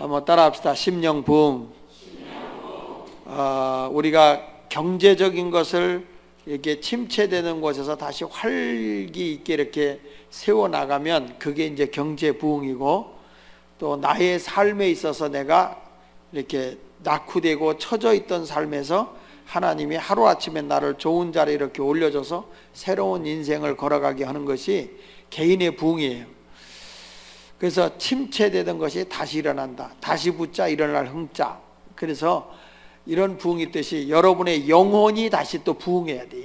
한번 따라합시다. 심령부흥. 우리가 경제적인 것을 이렇게 침체되는 곳에서 다시 활기 있게 이렇게 세워나가면 그게 이제 경제부흥이고, 또 나의 삶에 있어서 내가 이렇게 낙후되고 처져 있던 삶에서 하나님이 하루아침에 나를 좋은 자리에 이렇게 올려줘서 새로운 인생을 걸어가게 하는 것이 개인의 부흥이에요. 그래서 침체되던 것이 다시 일어난다. 다시 붙자 일어날 흥자. 그래서 이런 부흥이 뜻이 여러분의 영혼이 다시 또 부흥해야 돼.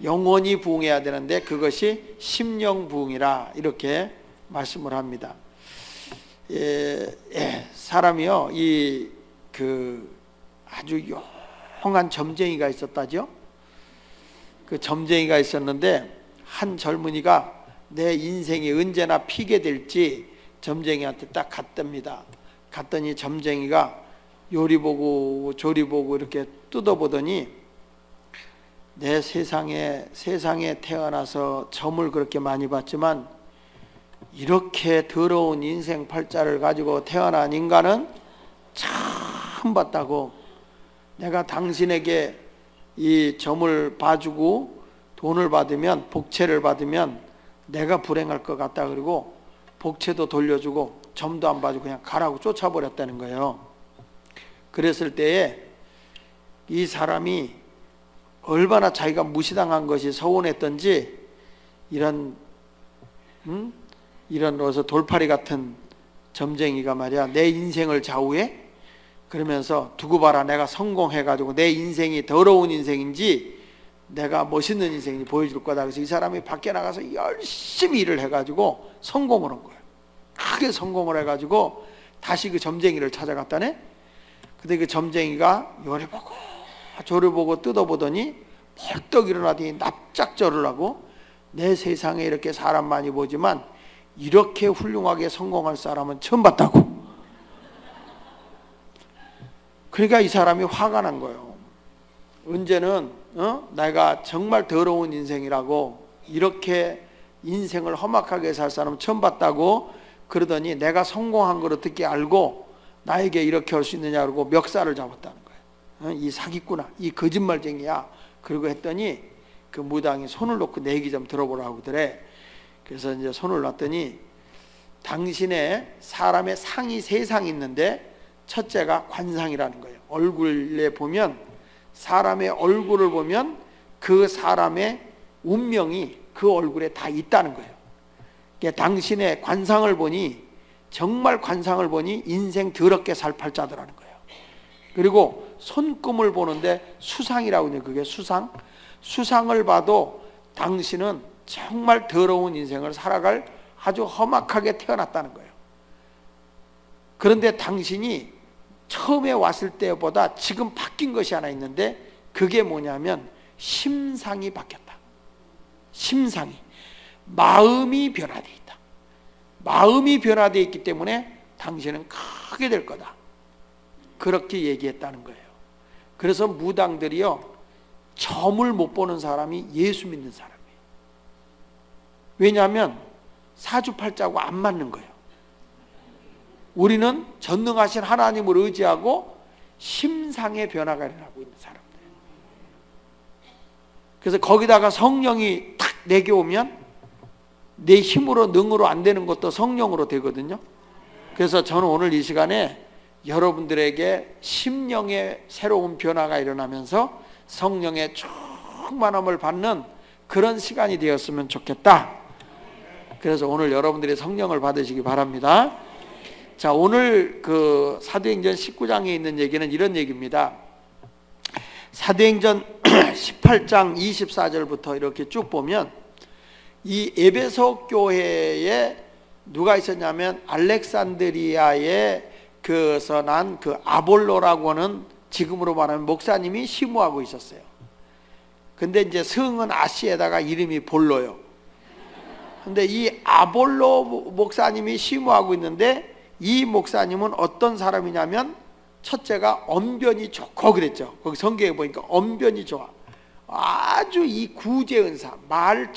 영혼이 부흥해야 되는데 그것이 심령 부흥이라 이렇게 말씀을 합니다. 사람이요, 아주 용한 점쟁이가 있었다죠. 그 점쟁이가 있었는데 한 젊은이가 내 인생이 언제나 피게 될지 점쟁이한테 딱 갔답니다. 갔더니 점쟁이가 요리 보고 조리 보고 이렇게 뜯어보더니, 내 세상에 태어나서 점을 그렇게 많이 봤지만 이렇게 더러운 인생 팔자를 가지고 태어난 인간은 처음 봤다고. 내가 당신에게 이 점을 봐주고 돈을 받으면, 복채를 받으면 내가 불행할 것 같다. 그리고 복채도 돌려주고 점도 안 봐주고 그냥 가라고 쫓아버렸다는 거예요. 그랬을 때에 이 사람이 얼마나 자기가 무시당한 것이 서운했던지, 이런 어서 돌팔이 같은 점쟁이가 말이야, 내 인생을 좌우해? 그러면서 두고 봐라, 내가 성공해가지고 내 인생이 더러운 인생인지 내가 멋있는 인생이 보여줄 거다. 그래서 이 사람이 밖에 나가서 열심히 일을 해가지고 성공을 한 거예요. 크게 성공을 해가지고 다시 그 점쟁이를 찾아갔다네. 근데 그 점쟁이가 요리 보고 조리 보고 뜯어보더니 벌떡 일어나더니 납작절을 하고, 내 세상에 이렇게 사람 많이 보지만 이렇게 훌륭하게 성공할 사람은 처음 봤다고. 그러니까 이 사람이 화가 난 거예요. 언제는 내가 정말 더러운 인생이라고, 이렇게 인생을 험악하게 살 사람 처음 봤다고 그러더니, 내가 성공한 걸 어떻게 알고 나에게 이렇게 할 수 있느냐 그러고 멱살을 잡았다는 거예요. 이 사기꾼아, 이 거짓말쟁이야. 그러고 했더니 그 무당이 손을 놓고 내 얘기 좀 들어보라고 그러더래. 그래서 이제 손을 놨더니, 당신의 사람의 상이 세 상이 있는데 첫째가 관상이라는 거예요. 얼굴에 보면, 사람의 얼굴을 보면 그 사람의 운명이 그 얼굴에 다 있다는 거예요. 그러니까 당신의 관상을 보니, 정말 관상을 보니 인생 더럽게 살 팔자더라는 거예요. 그리고 손금을 보는데 수상이라고 해요. 그게 수상을 봐도 당신은 정말 더러운 인생을 살아갈 아주 험악하게 태어났다는 거예요. 그런데 당신이 처음에 왔을 때보다 지금 바뀐 것이 하나 있는데, 그게 뭐냐면 심상이 바뀌었다. 심상이, 마음이 변화되어 있다. 마음이 변화되어 있기 때문에 당신은 크게 될 거다. 그렇게 얘기했다는 거예요. 그래서 무당들이요, 점을 못 보는 사람이 예수 믿는 사람이에요. 왜냐하면 사주팔자하고 안 맞는 거예요. 우리는 전능하신 하나님을 의지하고 심상의 변화가 일어나고 있는 사람들. 그래서 거기다가 성령이 탁 내게 오면 내 힘으로 능으로 안 되는 것도 성령으로 되거든요. 그래서 저는 오늘 이 시간에 여러분들에게 심령의 새로운 변화가 일어나면서 성령의 충만함을 받는 그런 시간이 되었으면 좋겠다. 그래서 오늘 여러분들이 성령을 받으시기 바랍니다. 자, 오늘 그 사도행전 19장에 있는 얘기는 이런 얘기입니다. 사도행전 18장 24절부터 이렇게 쭉 보면, 이 에베소 교회에 누가 있었냐면 알렉산드리아에 그서 난 그 아볼로라고 하는, 지금으로 말하면 목사님이 심우하고 있었어요. 근데 이제 성은 아시에다가 이름이 볼로요. 근데 이 아볼로 목사님이 심호하고 있는데, 이 목사님은 어떤 사람이냐면 첫째가 언변이 좋고 그랬죠. 거기 성경에 보니까 언변이 좋아. 아주 이 구제은사, 말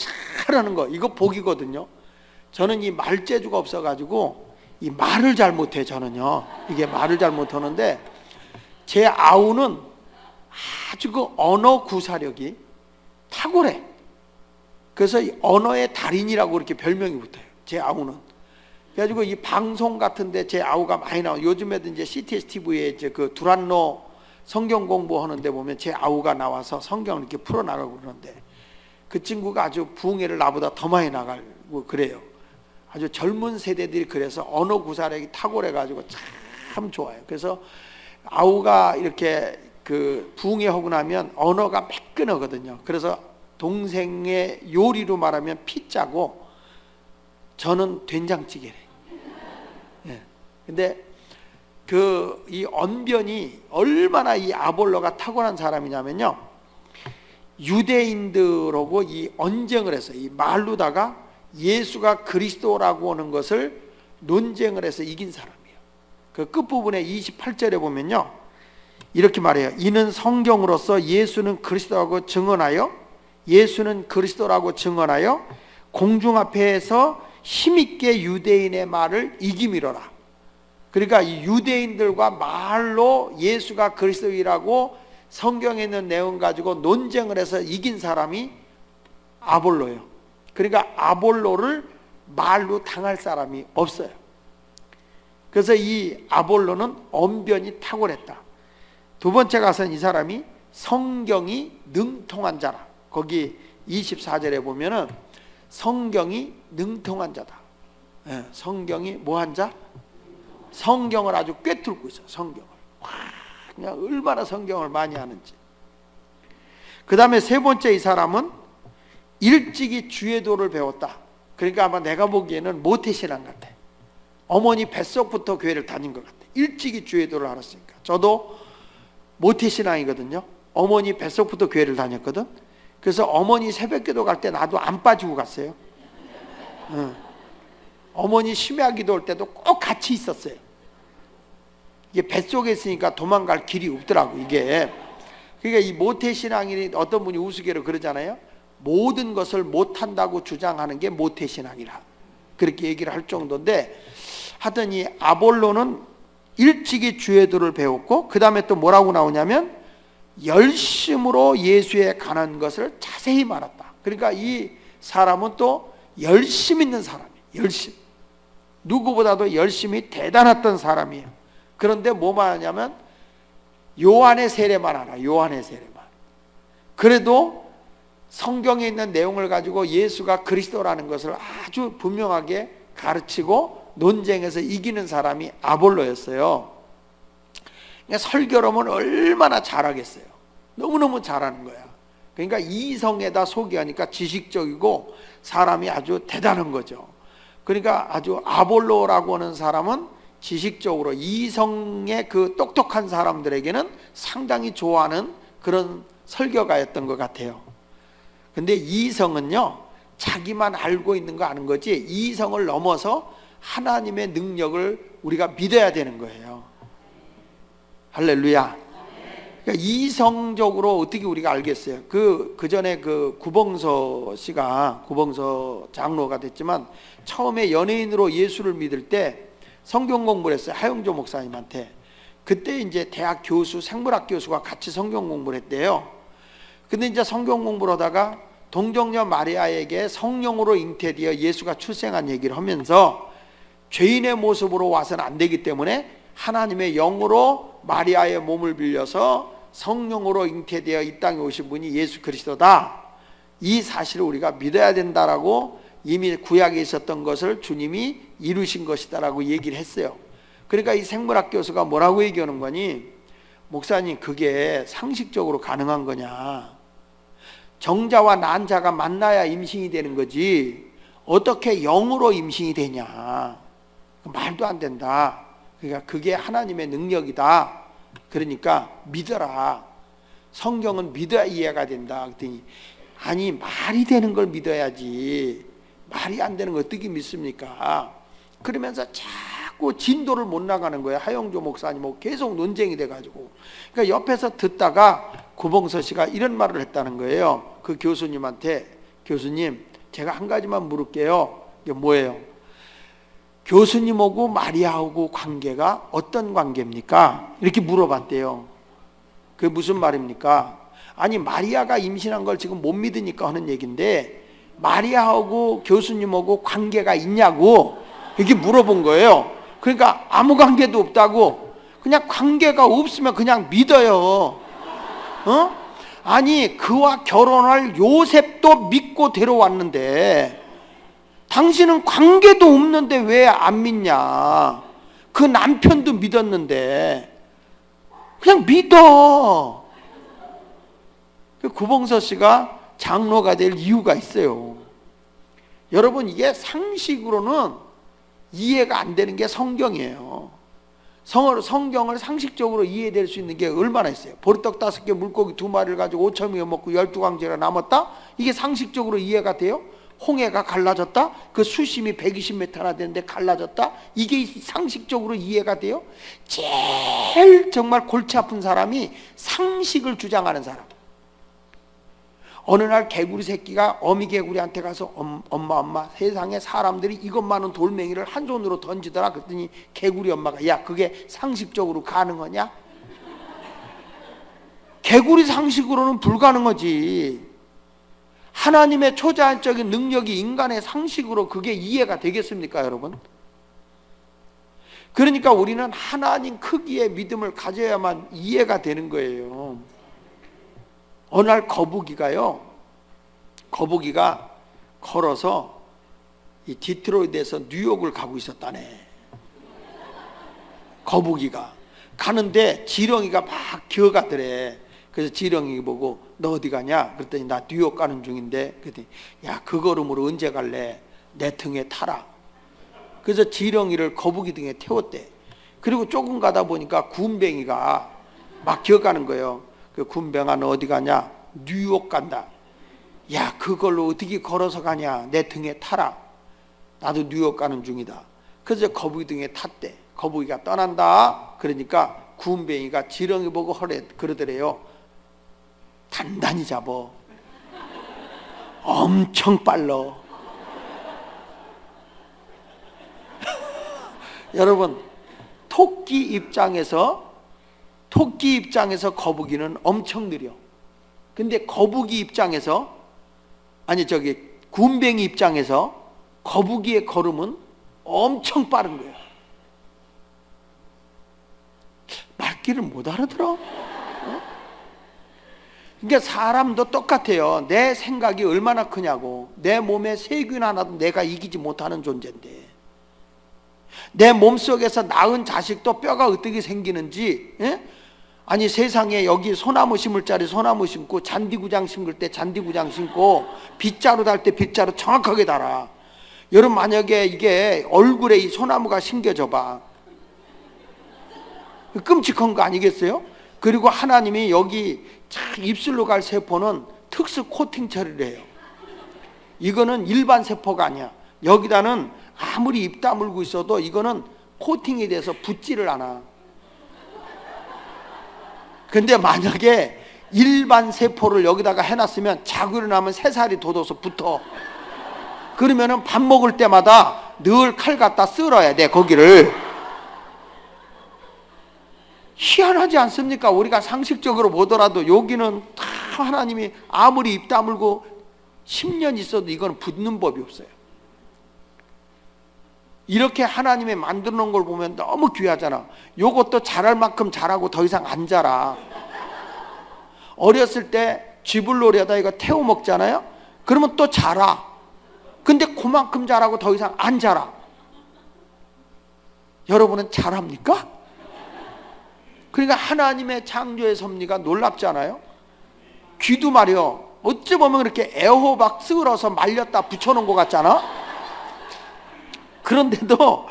잘하는 거, 이거 복이거든요. 저는 이 말재주가 없어가지고 이 말을 잘 못해. 저는요, 이게 말을 잘 못하는데, 제 아우는 아주 그 언어 구사력이 탁월해. 그래서 이 언어의 달인이라고 이렇게 별명이 붙어요, 제 아우는. 그래가지고 이 방송 같은데 제 아우가 많이 나와. 요즘에도 이제 CTS TV에 이제 그 두란노 성경 공부하는데 보면 제 아우가 나와서 성경을 이렇게 풀어나가고 그러는데, 그 친구가 아주 부흥회를 나보다 더 많이 나가고 그래요. 아주 젊은 세대들이 그래서 언어 구사력이 탁월해가지고 참 좋아요. 그래서 아우가 이렇게 그 부흥회 하고 나면 언어가 매끈하거든요. 그래서 동생의 요리로 말하면 피자고 저는 된장찌개래. 예. 근데 그 이 언변이 얼마나 이 아볼로가 탁월한 사람이냐면요, 유대인들하고 이 언쟁을 해서 이 말로다가 예수가 그리스도라고 하는 것을 논쟁을 해서 이긴 사람이에요. 그 끝부분에 28절에 보면요, 이렇게 말해요. 이는 성경으로서 예수는 그리스도라고 증언하여 공중 앞에서 힘있게 유대인의 말을 이기미로라. 그러니까 이 유대인들과 말로 예수가 그리스도이라고 성경에 있는 내용 가지고 논쟁을 해서 이긴 사람이 아볼로예요. 그러니까 아볼로를 말로 당할 사람이 없어요. 그래서 이 아볼로는 언변이 탁월했다. 두 번째 가서는 이 사람이 성경이 능통한 자라. 거기 24절에 보면은 성경이 능통한 자다. 예, 성경이 뭐한 자? 성경을 아주 꿰뚫고 있어. 성경을 그냥 얼마나 성경을 많이 하는지. 그 다음에 세 번째, 이 사람은 일찍이 주의 도를 배웠다. 그러니까 아마 내가 보기에는 모태신앙 같아. 어머니 뱃속부터 교회를 다닌 것 같아. 일찍이 주의 도를 알았으니까. 저도 모태신앙이거든요. 어머니 뱃속부터 교회를 다녔거든. 그래서 어머니 새벽기도 갈 때 나도 안 빠지고 갔어요. 어머니 심야기도 올 때도 꼭 같이 있었어요. 이게 뱃속에 있으니까 도망갈 길이 없더라고, 이게. 그러니까 이 모태신앙이, 어떤 분이 우스개로 그러잖아요. 모든 것을 못한다고 주장하는 게 모태신앙이라, 그렇게 얘기를 할 정도인데, 하여튼 이 아볼로는 일찍이 주의 도를 배웠고, 그 다음에 또 뭐라고 나오냐면 열심으로 예수에 관한 것을 자세히 말했다. 그러니까 이 사람은 또 열심 있는 사람이에요. 열심, 누구보다도 열심히 대단했던 사람이에요. 그런데 뭐만 하냐면 요한의 세례만 알아. 요한의 세례만. 그래도 성경에 있는 내용을 가지고 예수가 그리스도라는 것을 아주 분명하게 가르치고 논쟁에서 이기는 사람이 아볼로였어요. 그러니까 설교로는 얼마나 잘하겠어요. 너무너무 잘하는 거야. 그러니까 이성에다 소개하니까 지식적이고 사람이 아주 대단한 거죠. 그러니까 아주 아볼로라고 하는 사람은 지식적으로 이성의 그 똑똑한 사람들에게는 상당히 좋아하는 그런 설교가였던 것 같아요. 근데 이성은요, 자기만 알고 있는 거 아는 거지, 이성을 넘어서 하나님의 능력을 우리가 믿어야 되는 거예요. 할렐루야. 그러니까 이성적으로 어떻게 우리가 알겠어요? 그 전에 그 구봉서 씨가, 구봉서 장로가 됐지만 처음에 연예인으로 예수를 믿을 때 성경 공부를 했어요. 하영조 목사님한테. 그때 이제 대학 교수, 생물학 교수가 같이 성경 공부를 했대요. 근데 이제 성경 공부를 하다가 동정녀 마리아에게 성령으로 잉태되어 예수가 출생한 얘기를 하면서 죄인의 모습으로 와서는 안 되기 때문에 하나님의 영으로 마리아의 몸을 빌려서 성령으로 잉태되어 이 땅에 오신 분이 예수 그리스도다. 이 사실을 우리가 믿어야 된다라고 이미 구약에 있었던 것을 주님이 이루신 것이다라고 얘기를 했어요. 그러니까 이 생물학 교수가 뭐라고 얘기하는 거니? 목사님, 그게 상식적으로 가능한 거냐? 정자와 난자가 만나야 임신이 되는 거지 어떻게 영으로 임신이 되냐? 말도 안 된다. 그러니까 그게 하나님의 능력이다. 그러니까 믿어라. 성경은 믿어야 이해가 된다. 그랬더니 아니, 말이 되는 걸 믿어야지. 말이 안 되는 거 어떻게 믿습니까? 그러면서 자꾸 진도를 못 나가는 거예요. 하영조 목사님하고 계속 논쟁이 돼가지고. 그러니까 옆에서 듣다가 구봉서 씨가 이런 말을 했다는 거예요. 그 교수님한테, 교수님 제가 한 가지만 물을게요. 이게 뭐예요? 교수님하고 마리아하고 관계가 어떤 관계입니까? 이렇게 물어봤대요. 그게 무슨 말입니까? 아니 마리아가 임신한 걸 지금 못 믿으니까 하는 얘기인데 마리아하고 교수님하고 관계가 있냐고 이렇게 물어본 거예요. 그러니까 아무 관계도 없다고. 그냥 관계가 없으면 그냥 믿어요. 아니 그와 결혼할 요셉도 믿고 데려왔는데 당신은 관계도 없는데 왜 안 믿냐? 그 남편도 믿었는데 그냥 믿어. 구봉서 씨가 장로가 될 이유가 있어요. 여러분 이게 상식으로는 이해가 안 되는 게 성경이에요. 성경을 상식적으로 이해될 수 있는 게 얼마나 있어요. 보리떡 5개 물고기 2마리를 가지고 5,000명이 먹고 12광지가 남았다? 이게 상식적으로 이해가 돼요? 홍해가 갈라졌다? 그 수심이 120m나 되는데 갈라졌다? 이게 상식적으로 이해가 돼요? 제일 정말 골치 아픈 사람이 상식을 주장하는 사람. 어느 날 개구리 새끼가 어미 개구리한테 가서 엄마 세상에 사람들이 이것 많은 돌멩이를 한 손으로 던지더라. 그랬더니 개구리 엄마가 야 그게 상식적으로 가능하냐? 개구리 상식으로는 불가능하지. 하나님의 초자연적인 능력이 인간의 상식으로 그게 이해가 되겠습니까 여러분? 그러니까 우리는 하나님 크기의 믿음을 가져야만 이해가 되는 거예요. 어느 날 거북이가 걸어서 이 디트로이트에서 뉴욕을 가고 있었다네. 거북이가 가는데 지렁이가 막 기어가더래. 그래서 지렁이 보고 너 어디 가냐? 그랬더니 나 뉴욕 가는 중인데. 그랬더니 야 그 걸음으로 언제 갈래? 내 등에 타라. 그래서 지렁이를 거북이 등에 태웠대. 그리고 조금 가다 보니까 군뱅이가 막 기어가는 거예요. 그 군뱅아 너 어디 가냐? 뉴욕 간다. 야 그걸로 어떻게 걸어서 가냐? 내 등에 타라. 나도 뉴욕 가는 중이다. 그래서 거북이 등에 탔대. 거북이가 떠난다. 그러니까 군뱅이가 지렁이 보고 그러더래요. 단단히 잡어. 엄청 빨라. 여러분 토끼 입장에서 거북이는 엄청 느려. 근데 거북이 입장에서 군뱅이 입장에서 거북이의 걸음은 엄청 빠른 거야. 말귀를 못 알아들어? 그러니까 사람도 똑같아요. 내 생각이 얼마나 크냐고. 내 몸에 세균 하나도 내가 이기지 못하는 존재인데 내 몸속에서 낳은 자식도 뼈가 어떻게 생기는지 아니 세상에 여기 소나무 심을 자리 소나무 심고 잔디구장 심을 때 잔디구장 심고 빗자루 달 때 빗자루 정확하게 달아. 여러분 만약에 이게 얼굴에 이 소나무가 심겨져 봐. 끔찍한 거 아니겠어요? 그리고 하나님이 여기 입술로 갈 세포는 특수 코팅 처리를 해요. 이거는 일반 세포가 아니야. 여기다는 아무리 입 다물고 있어도 이거는 코팅이 돼서 붙지를 않아. 근데 만약에 일반 세포를 여기다가 해놨으면 자고 일어나면 새살이 돋아서 붙어. 그러면은 밥 먹을 때마다 늘 칼 갖다 쓸어야 돼 거기를. 희한하지 않습니까? 우리가 상식적으로 보더라도 여기는 다 하나님이 아무리 입 다물고 10년 있어도 이건 붙는 법이 없어요. 이렇게 하나님이 만들어 놓은 걸 보면 너무 귀하잖아. 요것도 자랄 만큼 자라고 더 이상 안 자라. 어렸을 때 쥐불놀이하다 이거 태워 먹잖아요. 그러면 또 자라. 근데 그만큼 자라고 더 이상 안 자라. 여러분은 자랍니까? 그러니까 하나님의 창조의 섭리가 놀랍지 않아요? 귀도 말이요, 어찌 보면 그렇게 애호박 쓸어서 말렸다 붙여놓은 것 같잖아. 그런데도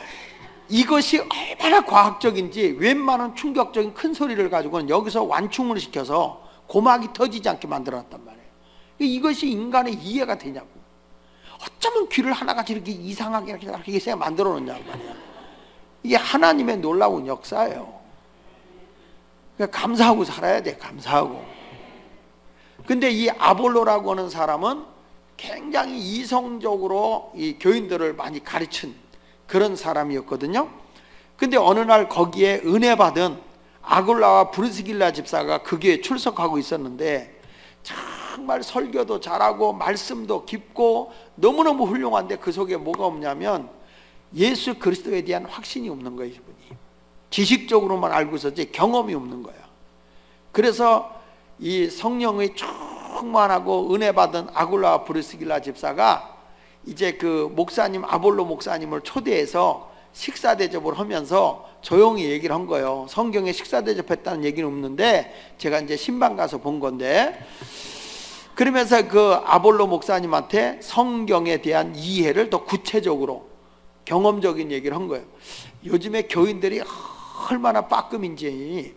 이것이 얼마나 과학적인지 웬만한 충격적인 큰 소리를 가지고는 여기서 완충을 시켜서 고막이 터지지 않게 만들어놨단 말이에요. 이것이 인간의 이해가 되냐고. 어쩌면 귀를 하나같이 이렇게 이상하게 이렇게 생각 만들어 놓냐 말이야. 이게 하나님의 놀라운 역사예요. 그러니까 감사하고 살아야 돼. 감사하고. 근데 이 아볼로라고 하는 사람은 굉장히 이성적으로 이 교인들을 많이 가르친 그런 사람이었거든요. 근데 어느 날 거기에 은혜 받은 아굴라와 브리스길라 집사가 그 교회에 출석하고 있었는데 정말 설교도 잘하고 말씀도 깊고 너무너무 훌륭한데 그 속에 뭐가 없냐면 예수 그리스도에 대한 확신이 없는 거예요. 이분이 지식적으로만 알고 있었지 경험이 없는 거야. 그래서 이 성령의 충만하고 은혜 받은 아굴라와 브리스길라 집사가 이제 그 목사님 아볼로 목사님을 초대해서 식사 대접을 하면서 조용히 얘기를 한 거예요. 성경에 식사 대접했다는 얘기는 없는데 제가 이제 신방 가서 본 건데, 그러면서 그 아볼로 목사님한테 성경에 대한 이해를 더 구체적으로 경험적인 얘기를 한 거예요. 요즘에 교인들이 얼마나 빠끔인지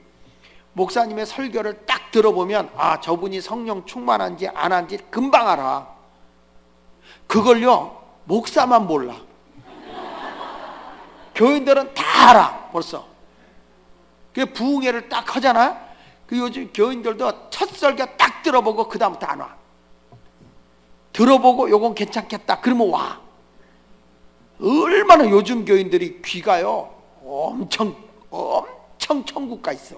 목사님의 설교를 딱 들어보면 아, 저분이 성령 충만한지 안 한지 금방 알아. 그걸요 목사만 몰라. 교인들은 다 알아 벌써. 그 부흥회를 딱 하잖아. 그 요즘 교인들도 첫 설교 딱 들어보고 그 다음부터 안 와. 들어보고 요건 괜찮겠다 그러면 와. 얼마나 요즘 교인들이 귀가요 엄청 천국 가 있어.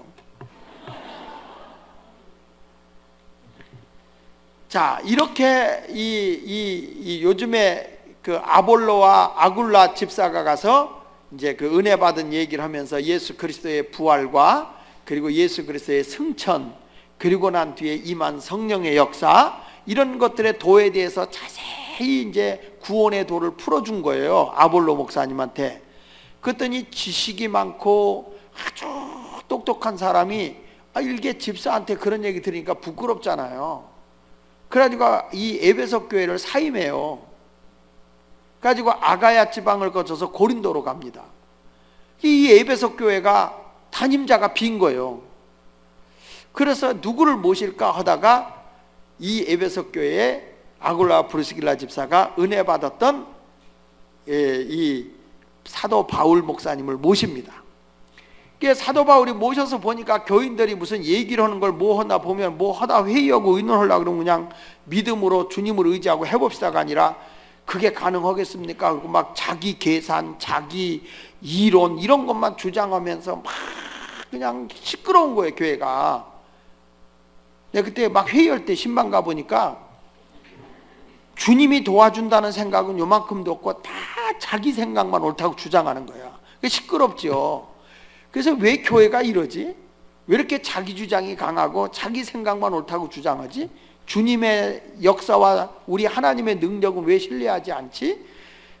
자, 이렇게 이 요즘에 그 아볼로와 아굴라 집사가 가서 이제 그 은혜 받은 얘기를 하면서 예수 그리스도의 부활과 그리고 예수 그리스도의 승천, 그리고 난 뒤에 임한 성령의 역사, 이런 것들의 도에 대해서 자세히 이제 구원의 도를 풀어준 거예요. 아볼로 목사님한테. 그랬더니 지식이 많고 아주 똑똑한 사람이 일개 집사한테 그런 얘기 들으니까 부끄럽잖아요. 그래가지고 이 에베소 교회를 사임해요. 그래가지고 아가야 지방을 거쳐서 고린도로 갑니다. 이 에베소 교회가 담임자가 빈 거예요. 그래서 누구를 모실까 하다가 이 에베소 교회에 아굴라 브리스길라 집사가 은혜 받았던 이 사도 바울 목사님을 모십니다. 사도 바울이 모셔서 보니까 교인들이 무슨 얘기를 하는 걸 뭐 하나 보면 뭐 하다 회의하고 의논하려고 그러면 그냥 믿음으로 주님을 의지하고 해봅시다가 아니라 그게 가능하겠습니까? 그리고 막 자기 계산, 자기 이론 이런 것만 주장하면서 막 그냥 시끄러운 거예요, 교회가. 내가 그때 막 회의할 때 신방 가보니까 주님이 도와준다는 생각은 요만큼도 없고 다 자기 생각만 옳다고 주장하는 거야. 시끄럽죠. 그래서 왜 교회가 이러지? 왜 이렇게 자기 주장이 강하고 자기 생각만 옳다고 주장하지? 주님의 역사와 우리 하나님의 능력은 왜 신뢰하지 않지?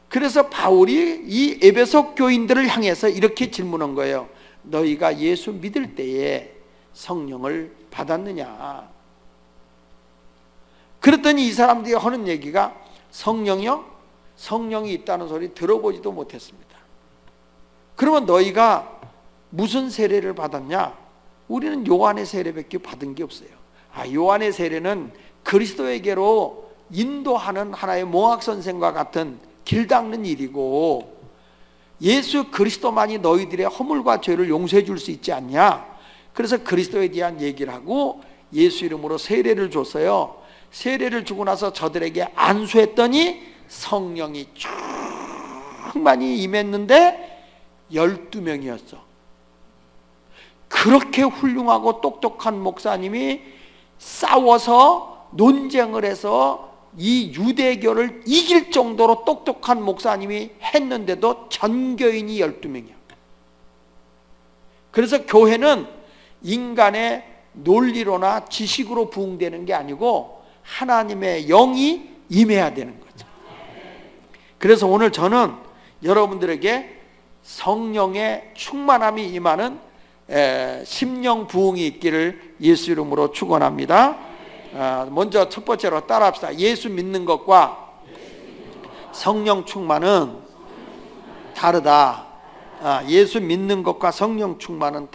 그래서 바울이 이 에베소 교인들을 향해서 이렇게 질문한 거예요. 너희가 예수 믿을 때에 성령을 받았느냐? 그랬더니 이 사람들이 하는 얘기가 성령이요? 성령이 있다는 소리 들어보지도 못했습니다. 그러면 너희가 무슨 세례를 받았냐? 우리는 요한의 세례밖에 받은 게 없어요. 요한의 세례는 그리스도에게로 인도하는 하나의 몽학 선생과 같은 길 닦는 일이고, 예수 그리스도만이 너희들의 허물과 죄를 용서해 줄 수 있지 않냐? 그래서 그리스도에 대한 얘기를 하고 예수 이름으로 세례를 줬어요. 세례를 주고 나서 저들에게 안수했더니 성령이 충만히 임했는데 12명이었어. 그렇게 훌륭하고 똑똑한 목사님이 싸워서 논쟁을 해서 이 유대교를 이길 정도로 똑똑한 목사님이 했는데도 전교인이 12명이야. 그래서 교회는 인간의 논리로나 지식으로 부흥되는 게 아니고 하나님의 영이 임해야 되는 거죠. 그래서 오늘 저는 여러분들에게 성령의 충만함이 임하는 심령 부흥이 있기를 예수 이름으로 축원합니다. 먼저 첫 번째로 따라합시다. 예수 믿는 것과 성령 충만은 다르다. 예수 믿는 것과 성령 충만은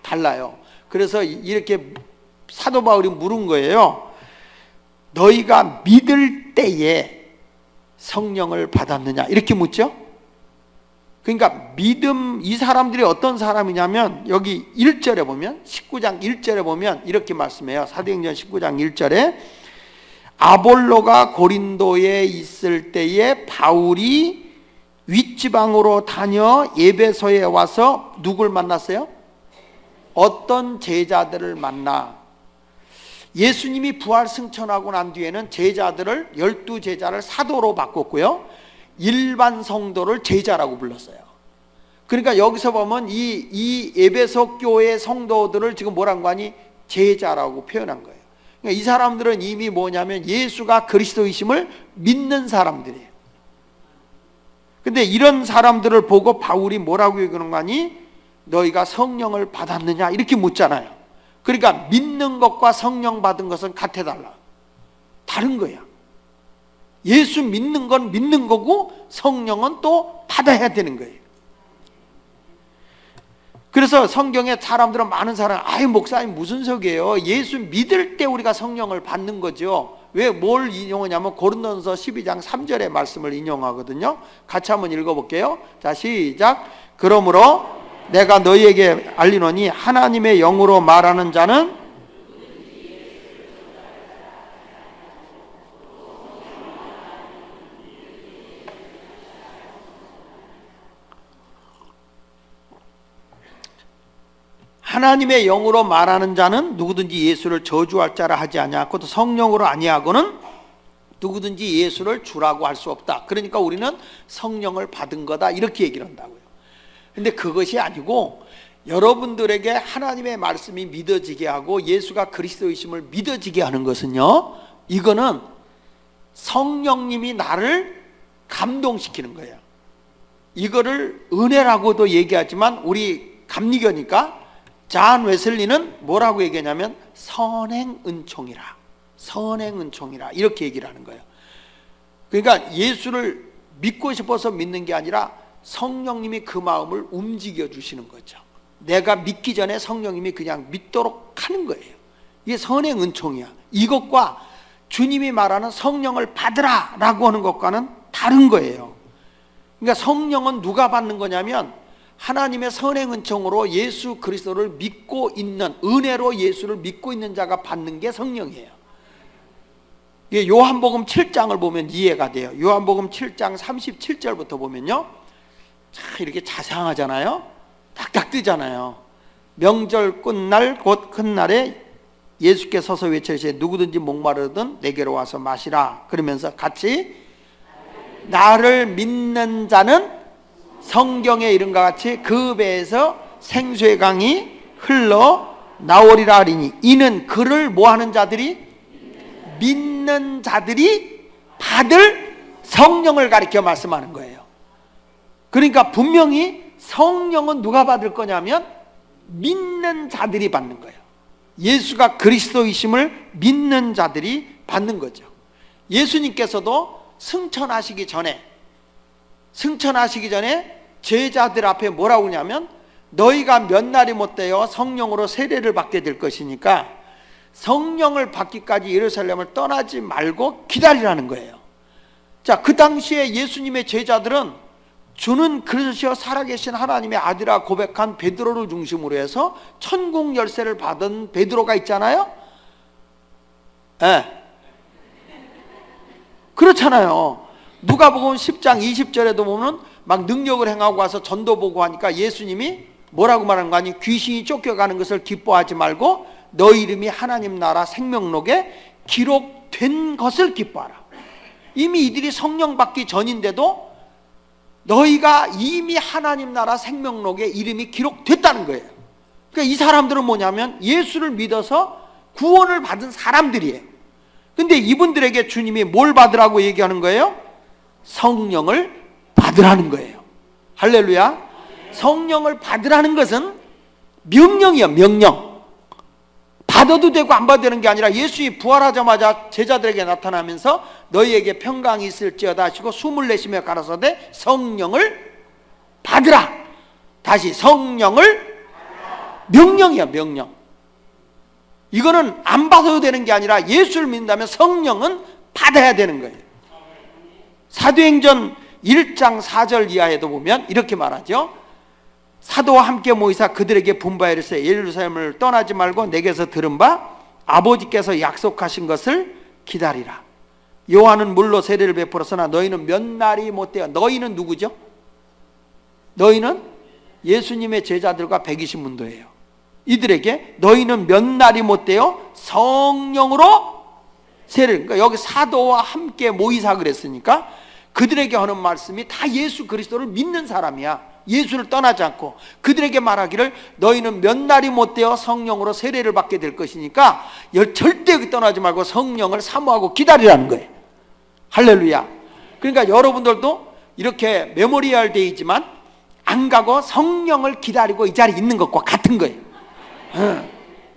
달라요. 그래서 이렇게 사도 바울이 물은 거예요. 너희가 믿을 때에 성령을 받았느냐 이렇게 묻죠. 그러니까 믿음, 이 사람들이 어떤 사람이냐면 여기 1절에 보면 19장 1절에 보면 이렇게 말씀해요. 사도행전 19장 1절에 아볼로가 고린도에 있을 때에 바울이 윗지방으로 다녀 에베소에 와서 누굴 만났어요? 어떤 제자들을 만나. 예수님이 부활 승천하고 난 뒤에는 제자들을 12제자를 사도로 바꿨고요, 일반 성도를 제자라고 불렀어요. 그러니까 여기서 보면 이 에베소 교회 성도들을 지금 뭐라고 하니? 제자라고 표현한 거예요. 그러니까 이 사람들은 이미 뭐냐면 예수가 그리스도이심을 믿는 사람들이에요. 근데 이런 사람들을 보고 바울이 뭐라고 얘기하는 거 아니? 너희가 성령을 받았느냐 이렇게 묻잖아요. 그러니까 믿는 것과 성령 받은 것은 같아달라, 다른 거야. 예수 믿는 건 믿는 거고 성령은 또 받아야 되는 거예요. 그래서 성경에 사람들은, 많은 사람, 아이 목사님 무슨 소리예요? 예수 믿을 때 우리가 성령을 받는 거죠. 왜 뭘 인용하냐면 고린도전서 12장 3절의 말씀을 인용하거든요. 같이 한번 읽어볼게요. 자, 시작. 그러므로 내가 너희에게 알리노니 하나님의 영으로 말하는 자는 하나님의 영으로 말하는 자는 누구든지 예수를 저주할 자라 하지 아니하고 또 성령으로 아니하고는 누구든지 예수를 주라고 할 수 없다. 그러니까 우리는 성령을 받은 거다 이렇게 얘기를 한다고요. 근데 그것이 아니고 여러분들에게 하나님의 말씀이 믿어지게 하고 예수가 그리스도이심을 믿어지게 하는 것은요, 이거는 성령님이 나를 감동시키는 거예요. 이거를 은혜라고도 얘기하지만 우리 감리교니까 잔 웨슬리는 뭐라고 얘기하냐면 선행은총이라, 선행은총이라 이렇게 얘기를 하는 거예요. 그러니까 예수를 믿고 싶어서 믿는 게 아니라 성령님이 그 마음을 움직여 주시는 거죠. 내가 믿기 전에 성령님이 그냥 믿도록 하는 거예요. 이게 선행은총이야. 이것과 주님이 말하는 성령을 받으라 라고 하는 것과는 다른 거예요. 그러니까 성령은 누가 받는 거냐면 하나님의 선행은총으로 예수 그리스도를 믿고 있는, 은혜로 예수를 믿고 있는 자가 받는 게 성령이에요. 요한복음 7장을 보면 이해가 돼요. 요한복음 7장 37절부터 보면요, 참 이렇게 자상하잖아요. 딱딱 뜨잖아요. 명절 끝날 곧 큰 날에 예수께 서서 외치시되 누구든지 목마르든 내게로 와서 마시라. 그러면서 같이 나를 믿는 자는 성경의 이름과 같이 그 배에서 생수의 강이 흘러 나오리라 하리니 이는 그를 뭐하는 자들이? 믿는 자들이 받을 성령을 가리켜 말씀하는 거예요. 그러니까 분명히 성령은 누가 받을 거냐면 믿는 자들이 받는 거예요. 예수가 그리스도이심을 믿는 자들이 받는 거죠. 예수님께서도 승천하시기 전에 제자들 앞에 뭐라고 하냐면 너희가 몇 날이 못되어 성령으로 세례를 받게 될 것이니까 성령을 받기까지 예루살렘을 떠나지 말고 기다리라는 거예요. 자, 그 당시에 예수님의 제자들은 주는 그리스도시요 살아계신 하나님의 아들이라 고백한 베드로를 중심으로 해서 천국 열쇠를 받은 베드로가 있잖아요. 그렇잖아요. 누가복음 10장 20절에도 보면 막 능력을 행하고 와서 전도 보고 하니까 예수님이 뭐라고 말하는 거 아니? 귀신이 쫓겨가는 것을 기뻐하지 말고 너희 이름이 하나님 나라 생명록에 기록된 것을 기뻐하라. 이미 이들이 성령 받기 전인데도 너희가 이미 하나님 나라 생명록에 이름이 기록됐다는 거예요. 그러니까 이 사람들은 뭐냐면 예수를 믿어서 구원을 받은 사람들이에요. 근데 이분들에게 주님이 뭘 받으라고 얘기하는 거예요? 성령을 받으라는 거예요. 할렐루야. 성령을 받으라는 것은 명령이야, 명령. 받아도 되고 안 받아도 되는 게 아니라 예수님이 부활하자마자 제자들에게 나타나면서 너희에게 평강이 있을지어다 하시고 숨을 내쉬며 가라사대 성령을 받으라. 다시 성령을, 명령이야, 명령. 이거는 안 받아도 되는 게 아니라 예수를 믿는다면 성령은 받아야 되는 거예요. 사도행전 1장 4절 이하에도 보면 이렇게 말하죠. 사도와 함께 모이사 그들에게 분부하여 이르시되 예루살렘을 떠나지 말고 내게서 들은 바 아버지께서 약속하신 것을 기다리라. 요한은 물로 세례를 베풀었으나 너희는 몇 날이 못되어. 너희는 누구죠? 너희는 예수님의 제자들과 120문도예요. 이들에게 너희는 몇 날이 못되어 성령으로 세례를, 그러니까 여기 사도와 함께 모이사 그랬으니까 그들에게 하는 말씀이 다 예수 그리스도를 믿는 사람이야. 예수를 떠나지 않고 그들에게 말하기를 너희는 몇 날이 못되어 성령으로 세례를 받게 될 것이니까 절대 떠나지 말고 성령을 사모하고 기다리라는 거예요. 할렐루야. 그러니까 여러분들도 이렇게 메모리얼 데이지만 안 가고 성령을 기다리고 이 자리에 있는 것과 같은 거예요.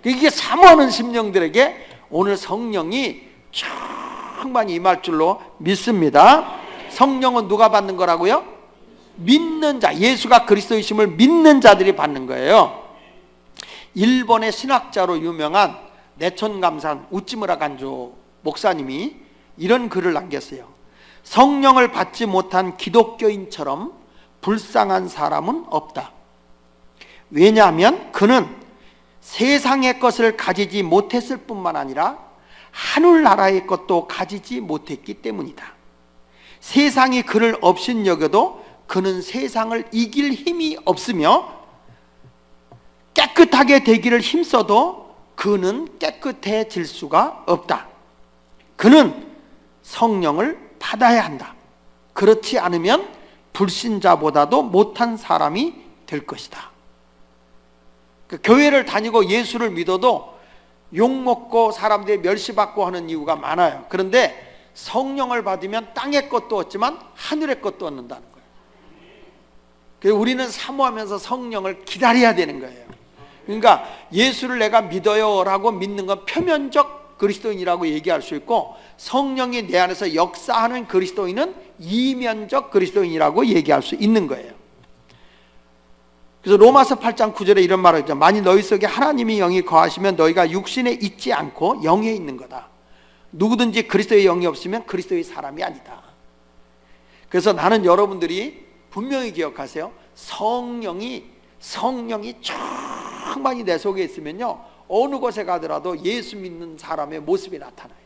이게 사모하는 심령들에게 오늘 성령이 충만히 임할 줄로 믿습니다. 성령은 누가 받는 거라고요? 믿는 자, 예수가 그리스도이심을 믿는 자들이 받는 거예요. 일본의 신학자로 유명한 내촌감산 우찌무라 간조 목사님이 이런 글을 남겼어요. 성령을 받지 못한 기독교인처럼 불쌍한 사람은 없다. 왜냐하면 그는 세상의 것을 가지지 못했을 뿐만 아니라 하늘나라의 것도 가지지 못했기 때문이다. 세상이 그를 업신여겨도 그는 세상을 이길 힘이 없으며 깨끗하게 되기를 힘써도 그는 깨끗해질 수가 없다. 그는 성령을 받아야 한다. 그렇지 않으면 불신자보다도 못한 사람이 될 것이다. 교회를 다니고 예수를 믿어도 욕먹고 사람들이 멸시받고 하는 이유가 많아요. 그런데 성령을 받으면 땅의 것도 얻지만 하늘의 것도 얻는다는 거예요. 그래서 우리는 사모하면서 성령을 기다려야 되는 거예요. 그러니까 예수를 내가 믿어요 라고 믿는 건 표면적 그리스도인이라고 얘기할 수 있고, 성령이 내 안에서 역사하는 그리스도인은 이면적 그리스도인이라고 얘기할 수 있는 거예요. 그래서 로마서 8장 9절에 이런 말을 하죠. 만일 너희 속에 하나님의 영이 거하시면 너희가 육신에 있지 않고 영에 있는 거다. 누구든지 그리스도의 영이 없으면 그리스도의 사람이 아니다. 그래서 나는 여러분들이 분명히 기억하세요. 성령이 충만히 내 속에 있으면요, 어느 곳에 가더라도 예수 믿는 사람의 모습이 나타나요.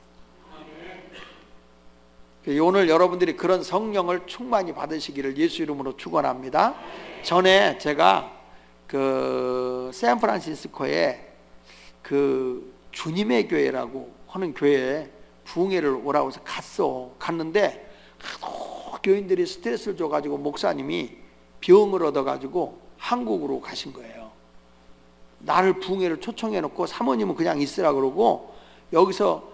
오늘 여러분들이 그런 성령을 충만히 받으시기를 예수 이름으로 축원합니다. 전에 제가 그 샌프란시스코에 그 주님의 교회라고 하는 교회에 부흥회를 오라고 해서 갔는데 교인들이 스트레스를 줘가지고 목사님이 병을 얻어가지고 한국으로 가신 거예요. 나를 부흥회를 초청해 놓고 사모님은 그냥 있으라 그러고 여기서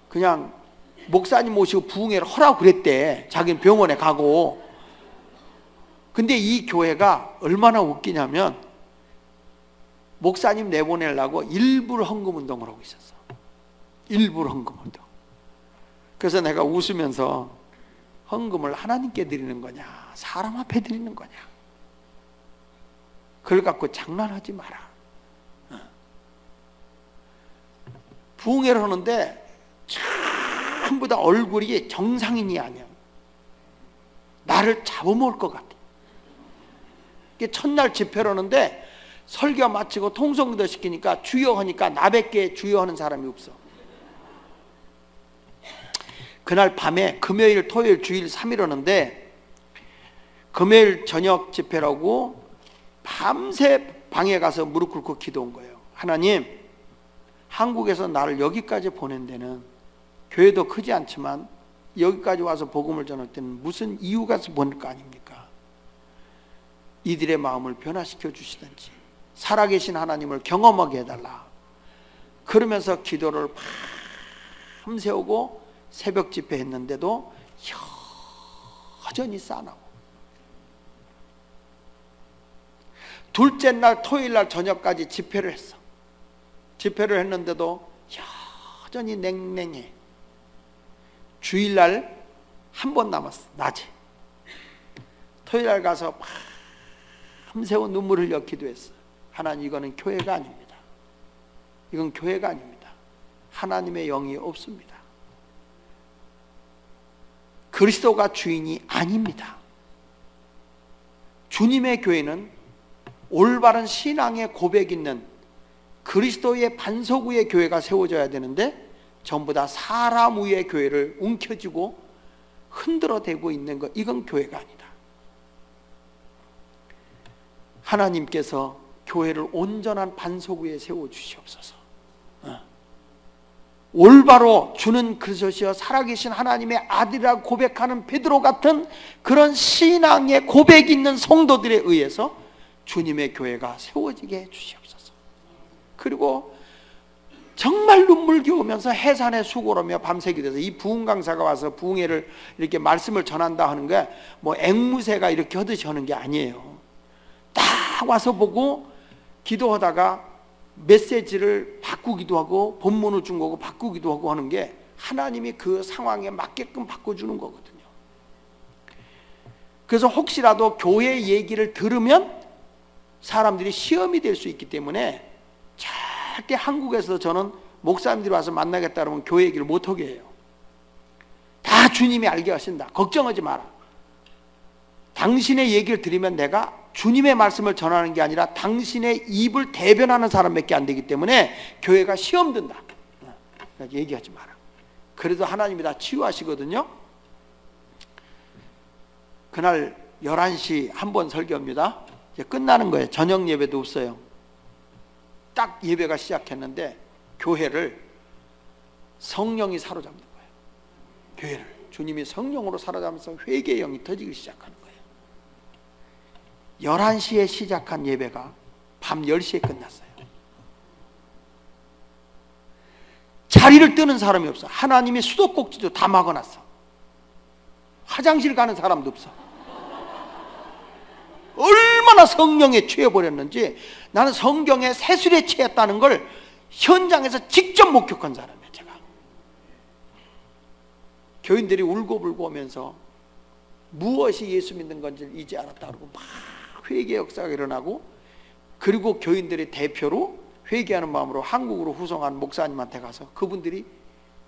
그냥 목사님 모시고 부흥회를 하라고 그랬대. 자기는 병원에 가고. 근데 이 교회가 얼마나 웃기냐면 목사님 내보내려고 일부러 헌금운동을 하고 있었어. 일부러 헌금운동. 그래서 내가 웃으면서 헌금을 하나님께 드리는 거냐 사람 앞에 드리는 거냐, 그걸 갖고 장난하지 마라. 부흥회를 하는데 전부 다 얼굴이 정상인이 아니야. 나를 잡아먹을 것 같아. 첫날 집회를 하는데 설교 마치고 통성기도 시키니까 주여 하니까 나밖에 주여 하는 사람이 없어. 그날 밤에 금요일 토요일 주일 3일 하는데 금요일 저녁 집회라고 밤새 방에 가서 무릎 꿇고 기도한 거예요. 하나님, 한국에서 나를 여기까지 보낸 데는 교회도 크지 않지만 여기까지 와서 복음을 전할 때는 무슨 이유가 있어서 보낼 거 아닙니까? 이들의 마음을 변화시켜 주시든지 살아계신 하나님을 경험하게 해달라. 그러면서 기도를 밤새우고 새벽 집회 했는데도 여전히 싸나고, 둘째 날 토요일 날 저녁까지 집회를 했어. 집회를 했는데도 여전히 냉랭해. 주일날 한 번 남았어. 낮에 토요일날 가서 밤새워 눈물 흘려 기도했어. 하나님, 이거는 교회가 아닙니다. 이건 교회가 아닙니다. 하나님의 영이 없습니다. 그리스도가 주인이 아닙니다. 주님의 교회는 올바른 신앙의 고백 있는 그리스도의 반석 위의 교회가 세워져야 되는데 전부 다 사람 위의 교회를 움켜쥐고 흔들어대고 있는 것, 이건 교회가 아니다. 하나님께서 교회를 온전한 반석 위에 세워주시옵소서. 올바로 주는 그리스도시여 살아계신 하나님의 아들이라고 고백하는 베드로 같은 그런 신앙의 고백이 있는 성도들에 의해서 주님의 교회가 세워지게 해주시옵소서. 그리고 정말 눈물겨우면서 해산의 수고로며 밤새게 돼서 이 부흥 강사가 와서 부흥회를 이렇게 말씀을 전한다 하는 게 뭐 앵무새가 이렇게 하듯이 하는 게 아니에요. 딱 와서 보고 기도하다가 메시지를 바꾸기도 하고 본문을 준 거고 바꾸기도 하고 하는 게 하나님이 그 상황에 맞게끔 바꿔주는 거거든요. 그래서 혹시라도 교회 얘기를 들으면 사람들이 시험이 될 수 있기 때문에 절대 한국에서 저는 목사님들이 와서 만나겠다 그러면 교회 얘기를 못하게 해요. 다 주님이 알게 하신다. 걱정하지 마라. 당신의 얘기를 들으면 내가 주님의 말씀을 전하는 게 아니라 당신의 입을 대변하는 사람밖에 안 되기 때문에 교회가 시험 든다. 얘기하지 마라. 그래도 하나님이 다 치유하시거든요. 그날 11시 한 번 설교입니다. 이제 끝나는 거예요. 저녁 예배도 없어요. 딱 예배가 시작했는데 교회를 성령이 사로잡는 거예요. 교회를 주님이 성령으로 사로잡으면서 회개의 영이 터지기 시작하는 거예요. 11시에 시작한 예배가 밤 10시에 끝났어요. 자리를 뜨는 사람이 없어. 하나님이 수도꼭지도 다 막아놨어. 화장실 가는 사람도 없어. 얼마나 성령에 취해버렸는지 나는 성경에 세술에 취했다는 걸 현장에서 직접 목격한 사람이에요. 제가 교인들이 울고불고 오면서 무엇이 예수 믿는 건지 이제 알았다 그러고 막 회개 역사가 일어나고, 그리고 교인들의 대표로 회개하는 마음으로 한국으로 후송한 목사님한테 가서 그분들이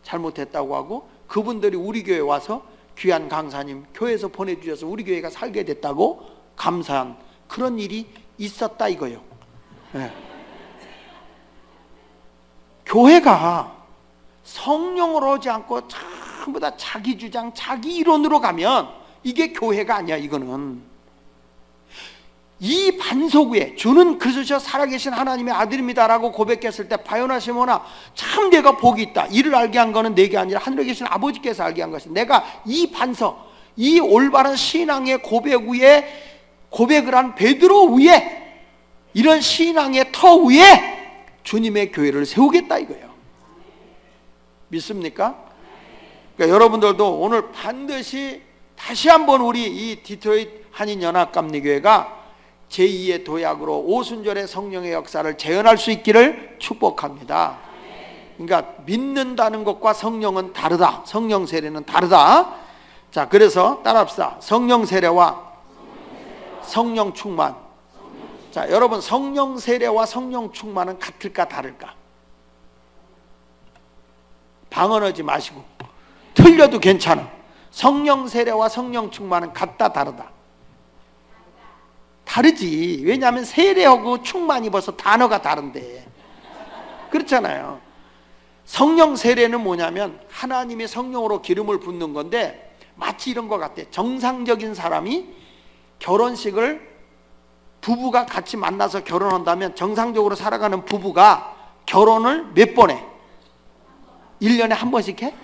잘못했다고 하고, 그분들이 우리 교회에 와서 귀한 강사님 교회에서 보내주셔서 우리 교회가 살게 됐다고 감사한 그런 일이 있었다 이거예요. 네. 교회가 성령으로 오지 않고 전부 다 자기 주장, 자기 이론으로 가면 이게 교회가 아니야. 이거는 이 반석 위에 주는 그리스도시여 살아계신 하나님의 아들입니다라고 고백했을 때 바요나 시몬아 참 내가 복이 있다. 이를 알게 한 거는 내게 아니라 하늘에 계신 아버지께서 알게 한 것이다. 내가 이 반석, 이 올바른 신앙의 고백 위에 고백을 한 베드로 위에, 이런 신앙의 터 위에 주님의 교회를 세우겠다 이거예요. 믿습니까? 그러니까 여러분들도 오늘 반드시 다시 한번 우리 이 디트로이트 한인연합감리교회가 제2의 도약으로 오순절의 성령의 역사를 재현할 수 있기를 축복합니다. 그러니까 믿는다는 것과 성령은 다르다. 성령 세례는 다르다. 자, 그래서 따라합시다. 성령 세례와 성령 충만. 자, 여러분 성령 세례와 성령 충만은 같을까 다를까? 방언하지 마시고 틀려도 괜찮아. 성령 세례와 성령 충만은 같다 다르다? 다르지. 왜냐하면 세례하고 충만이 벌써 단어가 다른데. 그렇잖아요. 성령 세례는 뭐냐면 하나님의 성령으로 기름을 붓는 건데 마치 이런 것 같아. 정상적인 사람이 결혼식을 부부가 같이 만나서 결혼한다면 정상적으로 살아가는 부부가 결혼을 몇 번 해? 1년에 한 번씩 해?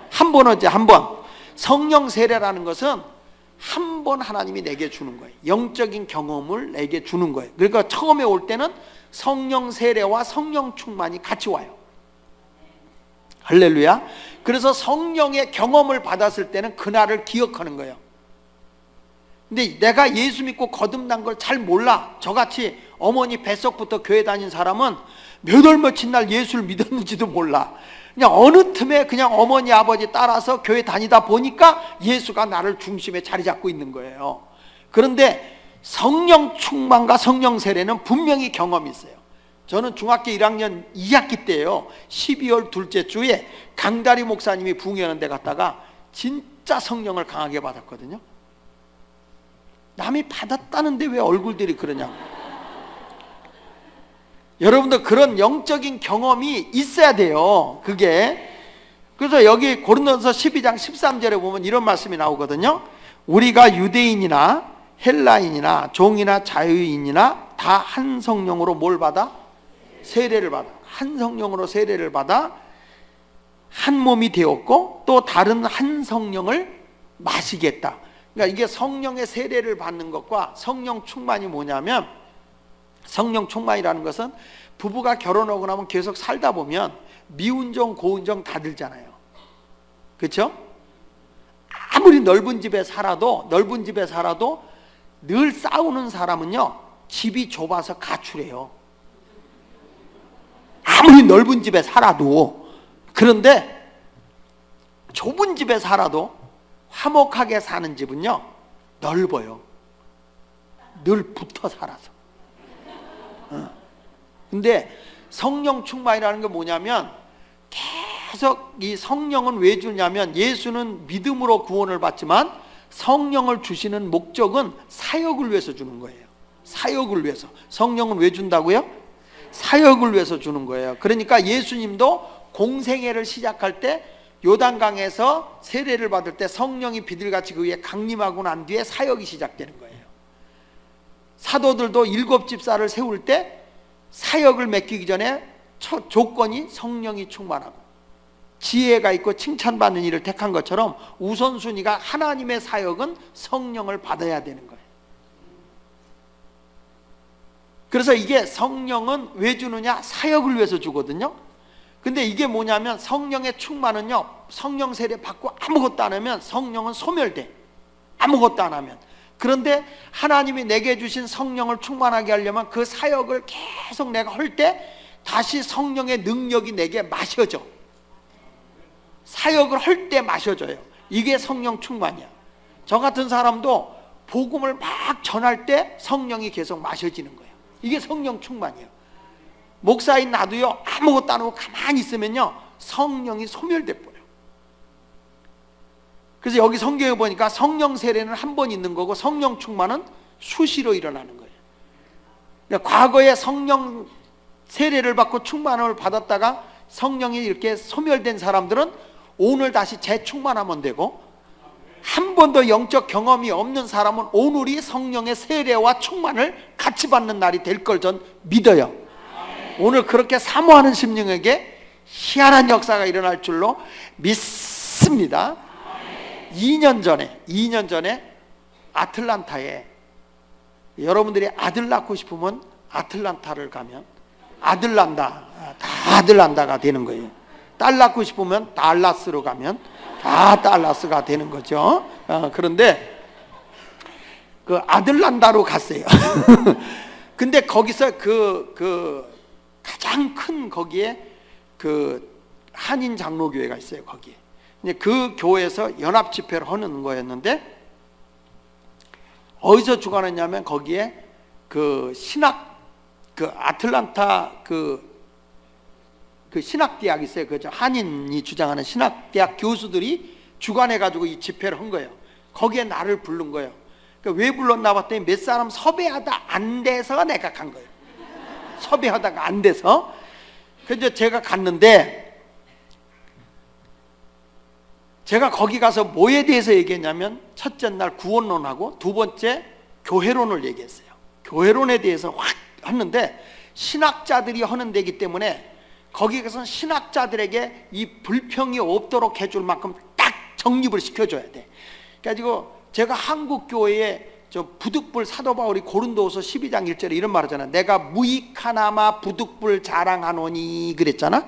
한 번 하지, 한 번. 성령 세례라는 것은 한 번 하나님이 내게 주는 거예요. 영적인 경험을 내게 주는 거예요. 그러니까 처음에 올 때는 성령 세례와 성령 충만이 같이 와요. 할렐루야. 그래서 성령의 경험을 받았을 때는 그날을 기억하는 거예요. 근데 내가 예수 믿고 거듭난 걸 잘 몰라. 저같이 어머니 뱃속부터 교회 다닌 사람은 몇 월 며칠 날 예수를 믿었는지도 몰라. 그냥 어느 틈에 그냥 어머니 아버지 따라서 교회 다니다 보니까 예수가 나를 중심에 자리 잡고 있는 거예요. 그런데 성령 충만과 성령 세례는 분명히 경험이 있어요. 저는 중학교 1학년 2학기 때예요. 12월 둘째 주에 강다리 목사님이 부흥하는 데 갔다가 진짜 진짜 성령을 강하게 받았거든요. 남이 받았다는데 왜 얼굴들이 그러냐고. 여러분도 그런 영적인 경험이 있어야 돼요. 그게. 그래서 여기 고린도서 12장 13절에 보면 이런 말씀이 나오거든요. 우리가 유대인이나 헬라인이나 종이나 자유인이나 다 한 성령으로 뭘 받아? 세례를 받아. 한 성령으로 세례를 받아 한 몸이 되었고 또 다른 한 성령을 마시겠다. 그러니까 이게 성령의 세례를 받는 것과 성령 충만이 뭐냐면, 성령 충만이라는 것은 부부가 결혼하고 나면 계속 살다 보면 미운정 고운정 다 들잖아요. 그렇죠? 아무리 넓은 집에 살아도 늘 싸우는 사람은요, 집이 좁아서 가출해요. 아무리 넓은 집에 살아도. 그런데 좁은 집에 살아도 화목하게 사는 집은요, 넓어요. 늘 붙어 살아서. 근데 성령 충만이라는 게 뭐냐면, 계속 이 성령은 왜 주냐면, 예수는 믿음으로 구원을 받지만 성령을 주시는 목적은 사역을 위해서 주는 거예요. 사역을 위해서. 성령은 왜 준다고요? 사역을 위해서 주는 거예요. 그러니까 예수님도 공생애를 시작할 때 요단강에서 세례를 받을 때 성령이 비둘기같이 그 위에 강림하고 난 뒤에 사역이 시작되는 거예요. 사도들도 7집사를 세울 때 사역을 맡기기 전에 첫 조건이 성령이 충만하고 지혜가 있고 칭찬받는 일을 택한 것처럼 우선순위가 하나님의 사역은 성령을 받아야 되는 거예요. 그래서 이게 성령은 왜 주느냐? 사역을 위해서 주거든요. 근데 이게 뭐냐면, 성령의 충만은요, 성령 세례 받고 아무것도 안 하면 성령은 소멸돼. 아무것도 안 하면. 그런데 하나님이 내게 주신 성령을 충만하게 하려면 그 사역을 계속 내가 할 때 다시 성령의 능력이 내게 마셔져. 사역을 할 때 마셔져요. 이게 성령 충만이야. 저 같은 사람도 복음을 막 전할 때 성령이 계속 마셔지는 거예요. 이게 성령 충만이에요. 목사인 나도요, 아무것도 안 하고 가만히 있으면요, 성령이 소멸돼 버려요. 그래서 여기 성경에 보니까 성령 세례는 한 번 있는 거고 성령 충만은 수시로 일어나는 거예요. 그러니까 과거에 성령 세례를 받고 충만을 받았다가 성령이 이렇게 소멸된 사람들은 오늘 다시 재충만하면 되고, 한 번도 영적 경험이 없는 사람은 오늘이 성령의 세례와 충만을 같이 받는 날이 될 걸 전 믿어요. 오늘 그렇게 사모하는 심령에게 희한한 역사가 일어날 줄로 믿습니다. 2년 전에 아틀란타에, 여러분들이 아들 낳고 싶으면 아틀란타를 가면 아들란다가 되는 거예요. 딸 낳고 싶으면 달라스로 가면 다 달라스가 되는 거죠. 그런데 그 아들란다로 갔어요. 근데 거기서 그 가장 큰 거기에 그 한인 장로교회가 있어요. 거기에 그 교회에서 연합 집회를 하는 거였는데, 어디서 주관했냐면 거기에 그 신학, 그 아틀란타 그 신학대학 있어요. 그죠? 한인이 주장하는 신학대학 교수들이 주관해가지고 이 집회를 한 거예요. 거기에 나를 부른 거예요. 그러니까 왜 불렀나 봤더니 몇 사람 섭외하다 안 돼서 내가 간 거예요. 섭외하다가 안 돼서. 그래서 제가 갔는데, 제가 거기 가서 뭐에 대해서 얘기했냐면, 첫째 날 구원론하고 두 번째 교회론을 얘기했어요. 교회론에 대해서 확 했는데, 신학자들이 하는 데이기 때문에 거기 가서는 신학자들에게 이 불평이 없도록 해줄 만큼 딱 정립을 시켜줘야 돼. 그래가지고 제가 한국 교회에 저 부득불 사도 바울이 고린도후서 12장 1절에 이런 말 하잖아. 내가 무익하나마 부득불 자랑하노니 그랬잖아.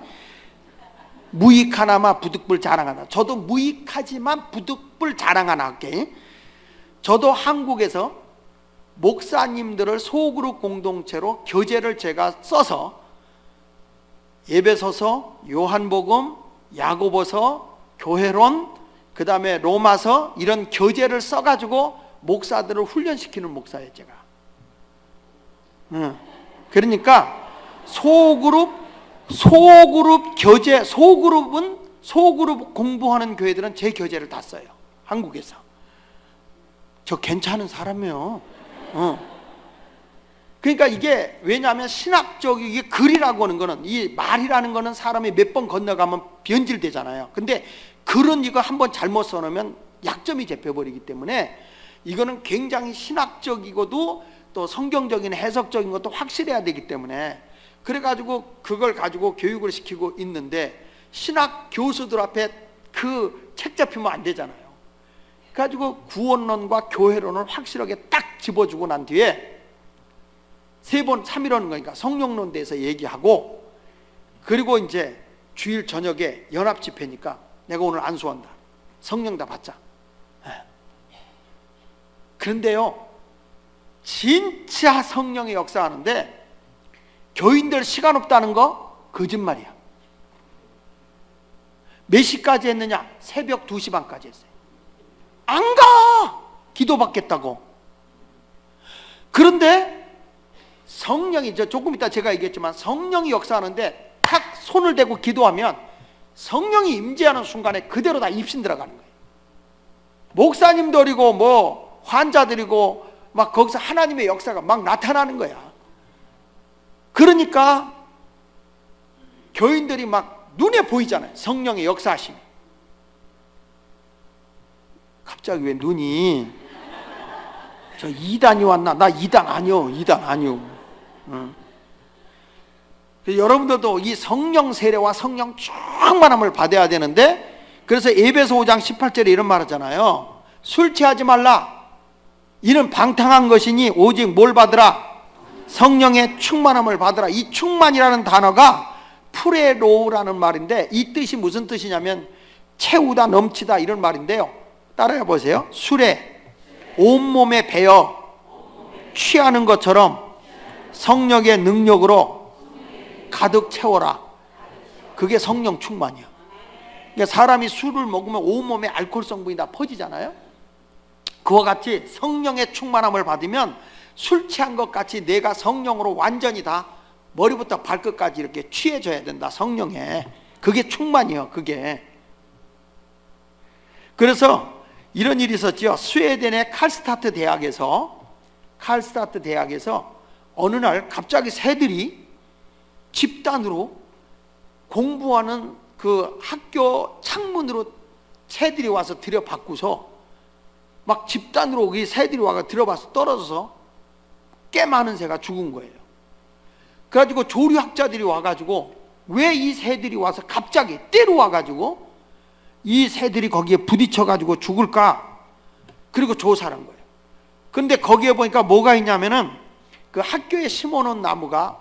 무익하나마 부득불 자랑하나. 저도 무익하지만 부득불 자랑하나 할게. 저도 한국에서 목사님들을 소그룹 공동체로 교재를 제가 써서 에베소서, 요한복음, 야고보서, 교회론, 그 다음에 로마서, 이런 교재를 써가지고 목사들을 훈련시키는 목사예요, 제가. 그러니까 소그룹 교재, 소그룹 공부하는 교회들은 제 교재를 다 써요. 한국에서. 저 괜찮은 사람이에요. 그러니까 이게 왜냐하면 신학적인 이게 글이라고 하는 거는, 이 말이라는 거는 사람이 몇 번 건너가면 변질되잖아요. 근데 글은 이거 한번 잘못 써놓으면 약점이 잡혀버리기 때문에 이거는 굉장히 신학적이고도 또 성경적인 해석적인 것도 확실해야 되기 때문에, 그래가지고 그걸 가지고 교육을 시키고 있는데 신학 교수들 앞에 그 책 잡히면 안 되잖아요. 그래가지고 구원론과 교회론을 확실하게 딱 집어주고 난 뒤에 3번 3일하는 거니까 성령론 대해서 얘기하고, 그리고 이제 주일 저녁에 연합 집회니까 내가 오늘 안수한다, 성령 다 받자. 그런데요, 진짜 성령의 역사하는데 교인들 시간 없다는 거 거짓말이야. 몇 시까지 했느냐? 새벽 2시 반까지 했어요. 안 가! 기도 받겠다고. 그런데 성령이, 조금 이따 제가 얘기했지만 성령이 역사하는데 탁 손을 대고 기도하면 성령이 임재하는 순간에 그대로 다 입신 들어가는 거예요. 목사님들이고 뭐 환자들이고 막 거기서 하나님의 역사가 막 나타나는 거야. 그러니까 교인들이 막 눈에 보이잖아요, 성령의 역사하심이. 갑자기 왜 눈이, 저 2단이 왔나? 나 2단 아니요, 2단 아니요. 여러분들도 이 성령 세례와 성령 충만함을 받아야 되는데, 그래서 에베소 5장 18절에 이런 말 하잖아요. 술 취하지 말라, 이는 방탕한 것이니 오직 뭘 받으라? 성령의 충만함을 받으라. 이 충만이라는 단어가 프레로우라는 말인데, 이 뜻이 무슨 뜻이냐면 채우다, 넘치다, 이런 말인데요. 따라해 보세요. 술에 온몸에 배어 취하는 것처럼 성령의 능력으로 가득 채워라. 그게 성령 충만이야. 그러니까 사람이 술을 먹으면 온몸에 알코올 성분이 다 퍼지잖아요. 그와 같이 성령의 충만함을 받으면 술 취한 것 같이 내가 성령으로 완전히 다 머리부터 발끝까지 이렇게 취해져야 된다, 성령에. 그게 충만이요, 그게. 그래서 이런 일이 있었죠. 스웨덴의 칼스타트 대학에서 어느 날 갑자기 새들이 집단으로 공부하는 그 학교 창문으로 새들이 와서 들여받고서 막 집단으로 이 새들이 와서 들어봐서 떨어져서 꽤 많은 새가 죽은 거예요. 그래가지고 조류학자들이 와가지고 왜 이 새들이 와서 갑자기 때로 와가지고 이 새들이 거기에 부딪혀가지고 죽을까? 그리고 조사를 한 거예요. 근데 거기에 보니까 뭐가 있냐면은 그 학교에 심어놓은 나무가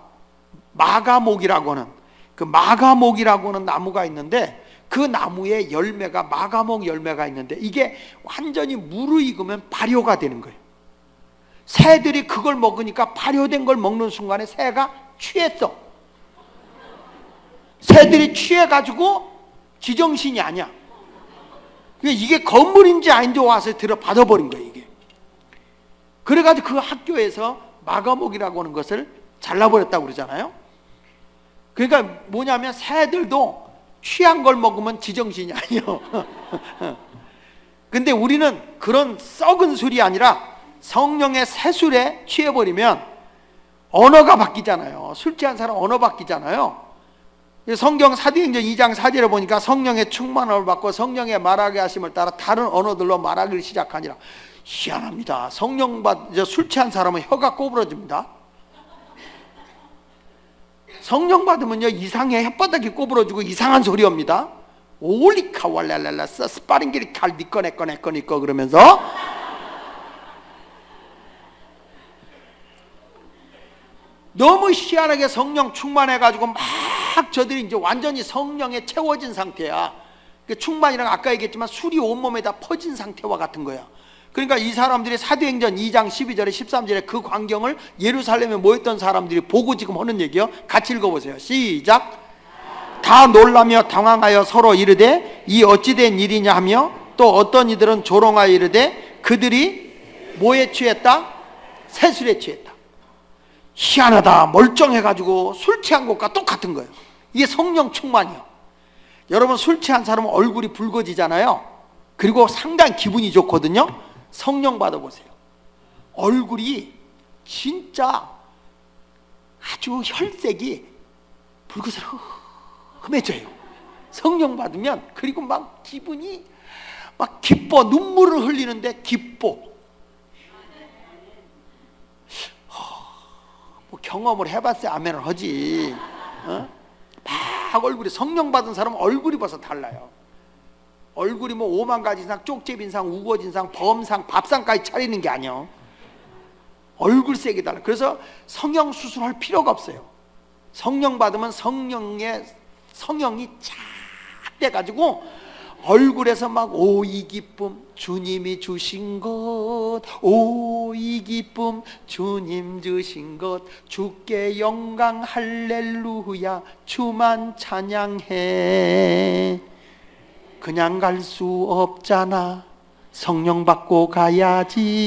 마가목이라고 하는 나무가 있는데, 그 나무에 열매가 마가목 열매가 있는데 이게 완전히 무르익으면 발효가 되는 거예요. 새들이 그걸 먹으니까 발효된 걸 먹는 순간에 새가 취했어. 새들이 취해가지고 지정신이 아니야. 이게 건물인지 아닌지 와서 들어 받아버린 거예요, 이게. 그래가지고 그 학교에서 마가목이라고 하는 것을 잘라버렸다고 그러잖아요. 그러니까 뭐냐면 새들도 취한 걸 먹으면 지정신이 아니에요. 근데 우리는 그런 썩은 술이 아니라 성령의 새술에 취해버리면 언어가 바뀌잖아요. 술 취한 사람 언어 바뀌잖아요. 성경 사도행전 2장 4절에 보니까 성령의 충만함을 받고 성령의 말하게 하심을 따라 다른 언어들로 말하기를 시작하니라. 희한합니다. 술 취한 사람은 혀가 꼬부러집니다. 성령 받으면요, 이상해. 혓바닥이 꼬부러지고 이상한 소리 옵니다. 올리카 왈랄랄라 스파링기리 칼 니꺼 내꺼 내꺼 니꺼 그러면서 너무 희한하게 성령 충만해가지고 막 저들이 이제 완전히 성령에 채워진 상태야. 충만이랑 아까 얘기했지만 술이 온몸에 다 퍼진 상태와 같은 거야. 그러니까 이 사람들이 사도행전 2장 12절에 13절에 그 광경을 예루살렘에 모였던 사람들이 보고 지금 하는 얘기요. 같이 읽어보세요. 시작. 다 놀라며 당황하여 서로 이르되 이 어찌된 일이냐 하며, 또 어떤 이들은 조롱하여 이르되 그들이 뭐에 취했다? 새술에 취했다. 희한하다. 멀쩡해가지고 술 취한 것과 똑같은 거예요. 이게 성령 충만이요. 여러분, 술 취한 사람은 얼굴이 붉어지잖아요. 그리고 상당히 기분이 좋거든요. 성령 받아보세요. 얼굴이 진짜 아주 혈색이 붉으스름해져요. 성령 받으면. 그리고 막 기분이 막 기뻐. 눈물을 흘리는데 기뻐. 뭐 경험을 해봤어야 아멘을 하지. 막 얼굴이, 성령 받은 사람은 얼굴이 벌써 달라요. 얼굴이 뭐 5만 가지 상, 쪽제빈상, 우거진상, 범상, 밥상까지 차리는 게 아니에요. 얼굴색이 달라. 그래서 성형 수술할 필요가 없어요. 성령 받으면 성령의 성형이 쫙 돼가지고 얼굴에서 막 오 이 기쁨 주님이 주신 것, 오 이 기쁨 주님 주신 것, 주께 영광 할렐루야 주만 찬양해. 그냥 갈 수 없잖아. 성령 받고 가야지.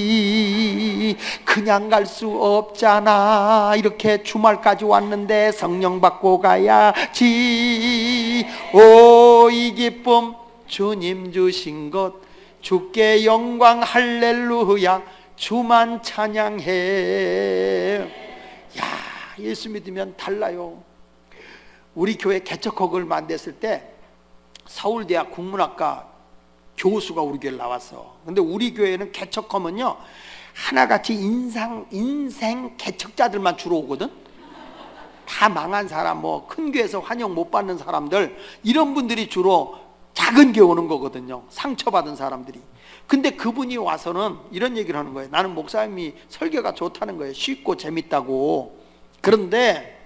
그냥 갈 수 없잖아. 이렇게 주말까지 왔는데 성령 받고 가야지. 오 이 기쁨 주님 주신 것, 주께 영광 할렐루야 주만 찬양해. 야, 예수 믿으면 달라요. 우리 교회 개척학을 만들었을 때 서울대학 국문학과 교수가 우리 교회를 나왔어. 근데 우리 교회는 개척하면요 하나같이 인생 개척자들만 주로 오거든. 다 망한 사람, 뭐 큰 교회에서 환영 못 받는 사람들, 이런 분들이 주로 작은 교회 오는 거거든요. 상처받은 사람들이. 근데 그분이 와서는 이런 얘기를 하는 거예요. 나는 목사님이 설교가 좋다는 거예요. 쉽고 재밌다고. 그런데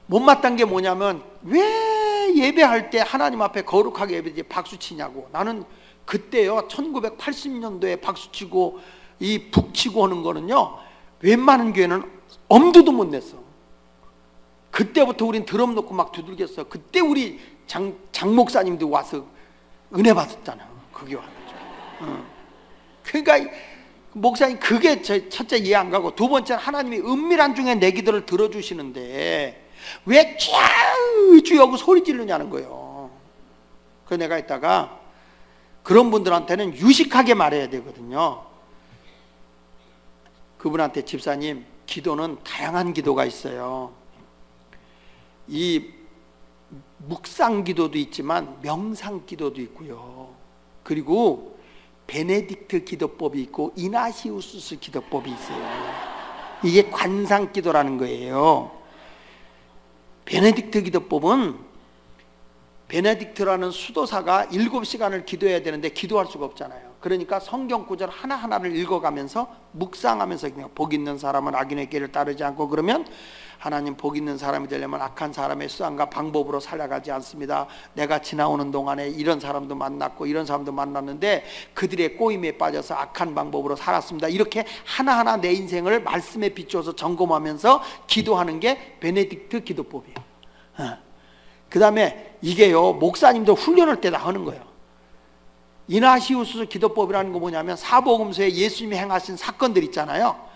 못마땅한 게 뭐냐면, 왜 예배할 때 하나님 앞에 거룩하게 예배지 박수 치냐고. 나는 그때요 1980년도에 박수 치고 이 북치고 하는 거는요 웬만한 교회는 엄두도 못 냈어. 그때부터 우린 드럼 놓고 막 두들겼어. 그때 우리 장 목사님도 와서 은혜 받았잖아. 거기 와가지고. 그러니까 목사님 그게 첫째 이해 안 가고, 두 번째는 하나님이 은밀한 중에 내 기도를 들어주시는데 왜 주여고 소리 지르냐는 거예요. 그래서 내가 이따가 그런 분들한테는 유식하게 말해야 되거든요. 그분한테, 집사님, 기도는 다양한 기도가 있어요. 이 묵상 기도도 있지만 명상 기도도 있고요. 그리고 베네딕트 기도법이 있고 이나시우스 기도법이 있어요. 이게 관상 기도라는 거예요. 베네딕트 기도법은, 베네딕트라는 수도사가 7시간을 기도해야 되는데 기도할 수가 없잖아요. 그러니까 성경 구절 하나하나를 읽어가면서 묵상하면서, 그냥 복 있는 사람은 악인의 길을 따르지 않고, 그러면 하나님 복 있는 사람이 되려면 악한 사람의 수단과 방법으로 살아가지 않습니다. 내가 지나오는 동안에 이런 사람도 만났고 이런 사람도 만났는데 그들의 꼬임에 빠져서 악한 방법으로 살았습니다. 이렇게 하나하나 내 인생을 말씀에 비추어서 점검하면서 기도하는 게 베네딕트 기도법이에요. 그 다음에 이게요 목사님도 훈련할 때 다 하는 거예요. 이나시우스 기도법이라는 거 뭐냐면, 사복음서에 예수님이 행하신 사건들 있잖아요.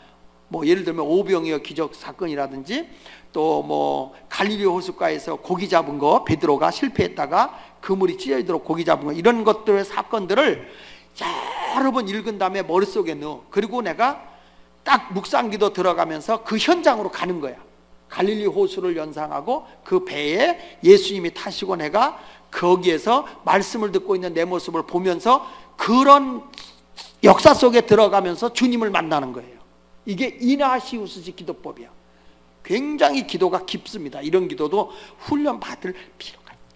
뭐 예를 들면 오병이어 기적 사건이라든지, 또 뭐 갈릴리 호숫가에서 고기 잡은 거 베드로가 실패했다가 그물이 찢어지도록 고기 잡은 거, 이런 것들의 사건들을 여러 번 읽은 다음에 머릿속에 넣어. 그리고 내가 딱 묵상기도 들어가면서 그 현장으로 가는 거야. 갈릴리 호수를 연상하고 그 배에 예수님이 타시고 내가 거기에서 말씀을 듣고 있는 내 모습을 보면서 그런 역사 속에 들어가면서 주님을 만나는 거예요. 이게 이나시우스 기도법이야. 굉장히 기도가 깊습니다. 이런 기도도 훈련 받을 필요가 있어요.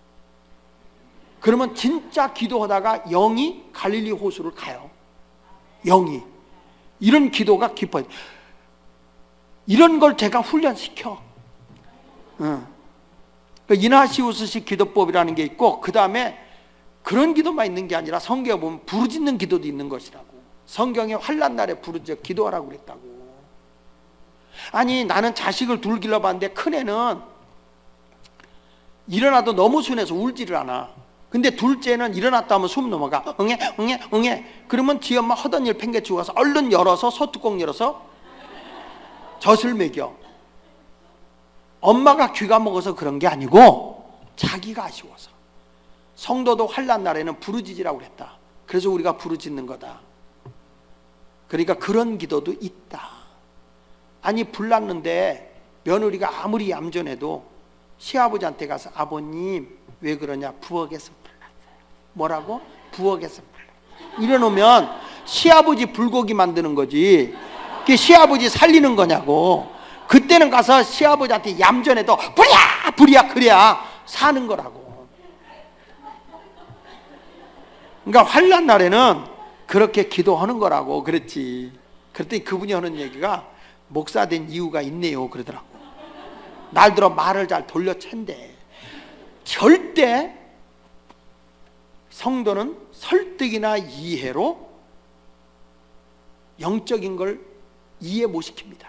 그러면 진짜 기도하다가 영이 갈릴리 호수를 가요. 영이. 이런 기도가 깊어요. 이런 걸 제가 훈련시켜. 이나시우스식 기도법이라는 게 있고, 그 다음에 그런 기도만 있는 게 아니라 성경에 보면 부르짖는 기도도 있는 것이라고. 성경에 환난 날에 부르짖어 기도하라고 그랬다고. 아니, 나는 자식을 둘 길러봤는데 큰애는 일어나도 너무 순해서 울지를 않아. 근데 둘째는 일어났다 하면 숨 넘어가. 응애 응애 응애. 그러면 지 엄마 하던 일 팽개치고 가서 얼른 열어서, 소뚜껑 열어서 젖을 먹여. 엄마가 귀가 먹어서 그런 게 아니고 자기가 아쉬워서. 성도도 환난 날에는 부르짖으라고 그랬다. 그래서 우리가 부르짖는 거다. 그러니까 그런 기도도 있다. 아니 불났는데 며느리가 아무리 얌전해도 시아버지한테 가서 아버님 왜 그러냐, 부엌에서 불났어요. 뭐라고? 부엌에서 불났어요. 이래놓으면 시아버지 불고기 만드는 거지 그게 시아버지 살리는 거냐고. 그때는 가서 시아버지한테 얌전해도 불이야 불이야 그래야 사는 거라고. 그러니까 환난 날에는 그렇게 기도하는 거라고 그랬지. 그랬더니 그분이 하는 얘기가 목사 된 이유가 있네요 그러더라고. 날들어 말을 잘 돌려챈대. 절대 성도는 설득이나 이해로 영적인 걸 이해 못 시킵니다.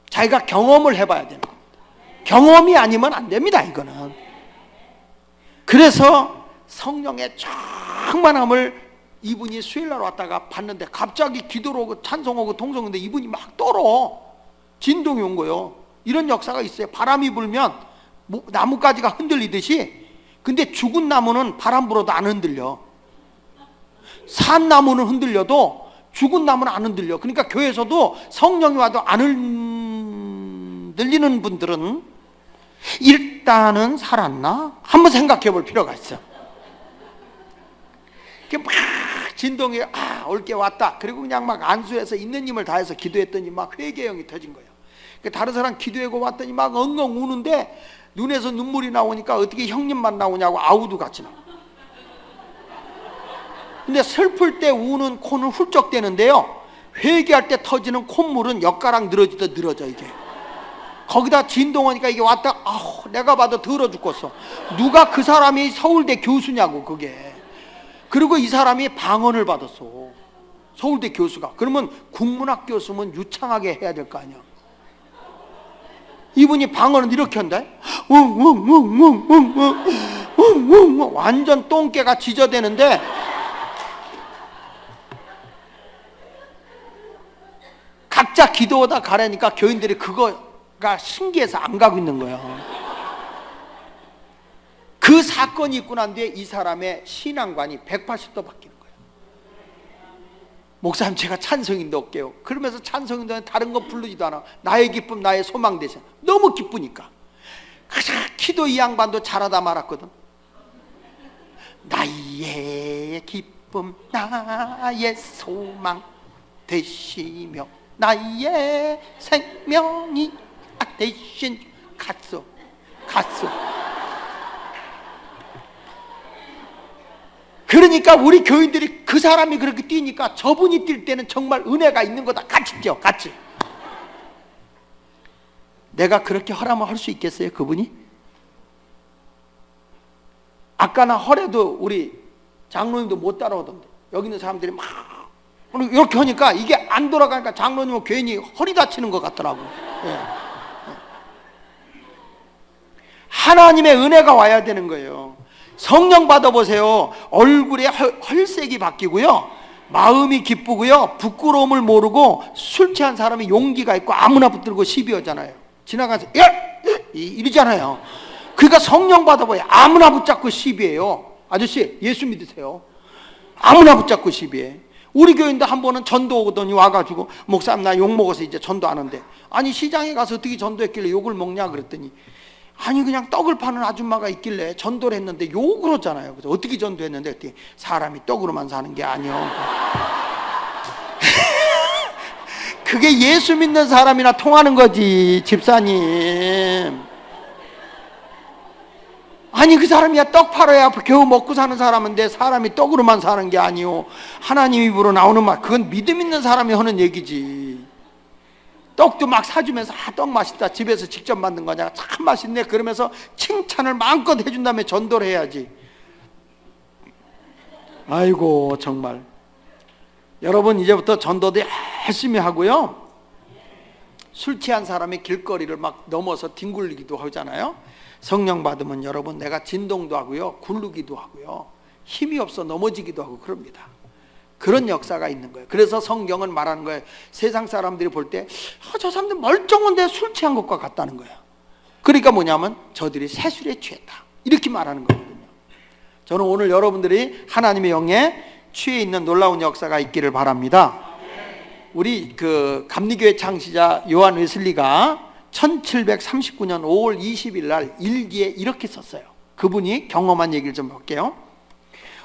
자기가 경험을 해봐야 되는 겁니다. 경험이 아니면 안 됩니다 이거는. 그래서 성령의 충만함을 이분이 수요일날 왔다가 봤는데 갑자기 기도로 오고 찬송하고 통성인데 이분이 막 떨어 진동이 온 거예요. 이런 역사가 있어요. 바람이 불면 나뭇가지가 흔들리듯이. 근데 죽은 나무는 바람 불어도 안 흔들려. 산 나무는 흔들려도 죽은 나무는 안 흔들려. 그러니까 교회에서도 성령이 와도 안 흔들리는 분들은 일단은 살았나? 한번 생각해 볼 필요가 있어. 막 진동이 올게 왔다. 그리고 그냥 막 안수해서 있는 힘을 다해서 기도했더니 막 회개형이 터진 거예요. 다른 사람 기도하고 왔더니 막 엉엉 우는데 눈에서 눈물이 나오니까 어떻게 형님만 나오냐고 아우도 같이 나와. 근데 슬플 때 우는 코는 훌쩍대는데요, 회개할 때 터지는 콧물은 엿가락 늘어지듯 늘어져. 이게 거기다 진동하니까 이게 왔다. 내가 봐도 더러 죽겠어. 누가 그 사람이 서울대 교수냐고 그게. 그리고 이 사람이 방언을 받았어, 서울대 교수가. 그러면 국문학 교수면 유창하게 해야 될 거 아니야. 이분이 방언을 이렇게 한다. 완전 똥개가 지저대는데 각자 기도하다 가라니까 교인들이 그거가 신기해서 안 가고 있는 거야. 그 사건이 있고 난 뒤에 이 사람의 신앙관이 180도 바뀌는 거예요. 목사님 제가 찬송인도 올게요. 그러면서 찬송인도는 다른 거 부르지도 않아. 나의 기쁨 나의 소망 대신. 너무 기쁘니까. 기도 이 양반도 잘하다 말았거든. 나의 기쁨 나의 소망 되시며 나의 생명이 되신. 갔어. 그러니까 우리 교인들이 그 사람이 그렇게 뛰니까 저분이 뛸 때는 정말 은혜가 있는 거다. 같이 뛰어, 같이. 내가 그렇게 하라면 할 수 있겠어요, 그분이? 아까 나 허래도 우리 장로님도 못 따라오던데 여기 있는 사람들이 막 이렇게 하니까 이게 안 돌아가니까 장로님은 괜히 허리 다치는 것 같더라고. 예. 하나님의 은혜가 와야 되는 거예요. 성령 받아보세요. 얼굴에 혈색이 바뀌고요, 마음이 기쁘고요, 부끄러움을 모르고 술 취한 사람이 용기가 있고 아무나 붙들고 시비하잖아요. 지나가서 야! 이러잖아요. 그러니까 성령 받아봐야 아무나 붙잡고 시비해요. 아저씨 예수 믿으세요. 아무나 붙잡고 시비해. 우리 교인도 한 번은 전도 오더니 와가지고 목사님 나 욕 먹어서 이제 전도 안 한대. 아니 시장에 가서 어떻게 전도했길래 욕을 먹냐 그랬더니 아니 그냥 떡을 파는 아줌마가 있길래 전도를 했는데 욕을 하잖아요. 그래서 어떻게 전도했는데 그랬더니 사람이 떡으로만 사는 게 아니요. 그게 예수 믿는 사람이나 통하는 거지 집사님. 아니 그 사람이야 떡 팔아야 겨우 먹고 사는 사람인데 사람이 떡으로만 사는 게 아니요. 하나님 입으로 나오는 말, 그건 믿음 있는 사람이 하는 얘기지. 떡도 막 사주면서 떡 맛있다, 집에서 직접 만든 거냐, 참 맛있네 그러면서 칭찬을 마음껏 해준 다음에 전도를 해야지. 아이고 정말. 여러분 이제부터 전도도 열심히 하고요, 술 취한 사람이 길거리를 막 넘어서 뒹굴리기도 하잖아요. 성령 받으면 여러분 내가 진동도 하고요, 굴르기도 하고요, 힘이 없어 넘어지기도 하고 그럽니다. 그런 역사가 있는 거예요. 그래서 성경은 말하는 거예요. 세상 사람들이 볼 때 저 사람들 멀쩡한데 술 취한 것과 같다는 거예요. 그러니까 뭐냐면 저들이 새술에 취했다 이렇게 말하는 거거든요. 저는 오늘 여러분들이 하나님의 영에 취해 있는 놀라운 역사가 있기를 바랍니다. 우리 그 감리교회 창시자 요한 웨슬리가 1739년 5월 20일 날 일기에 이렇게 썼어요. 그분이 경험한 얘기를 좀 볼게요.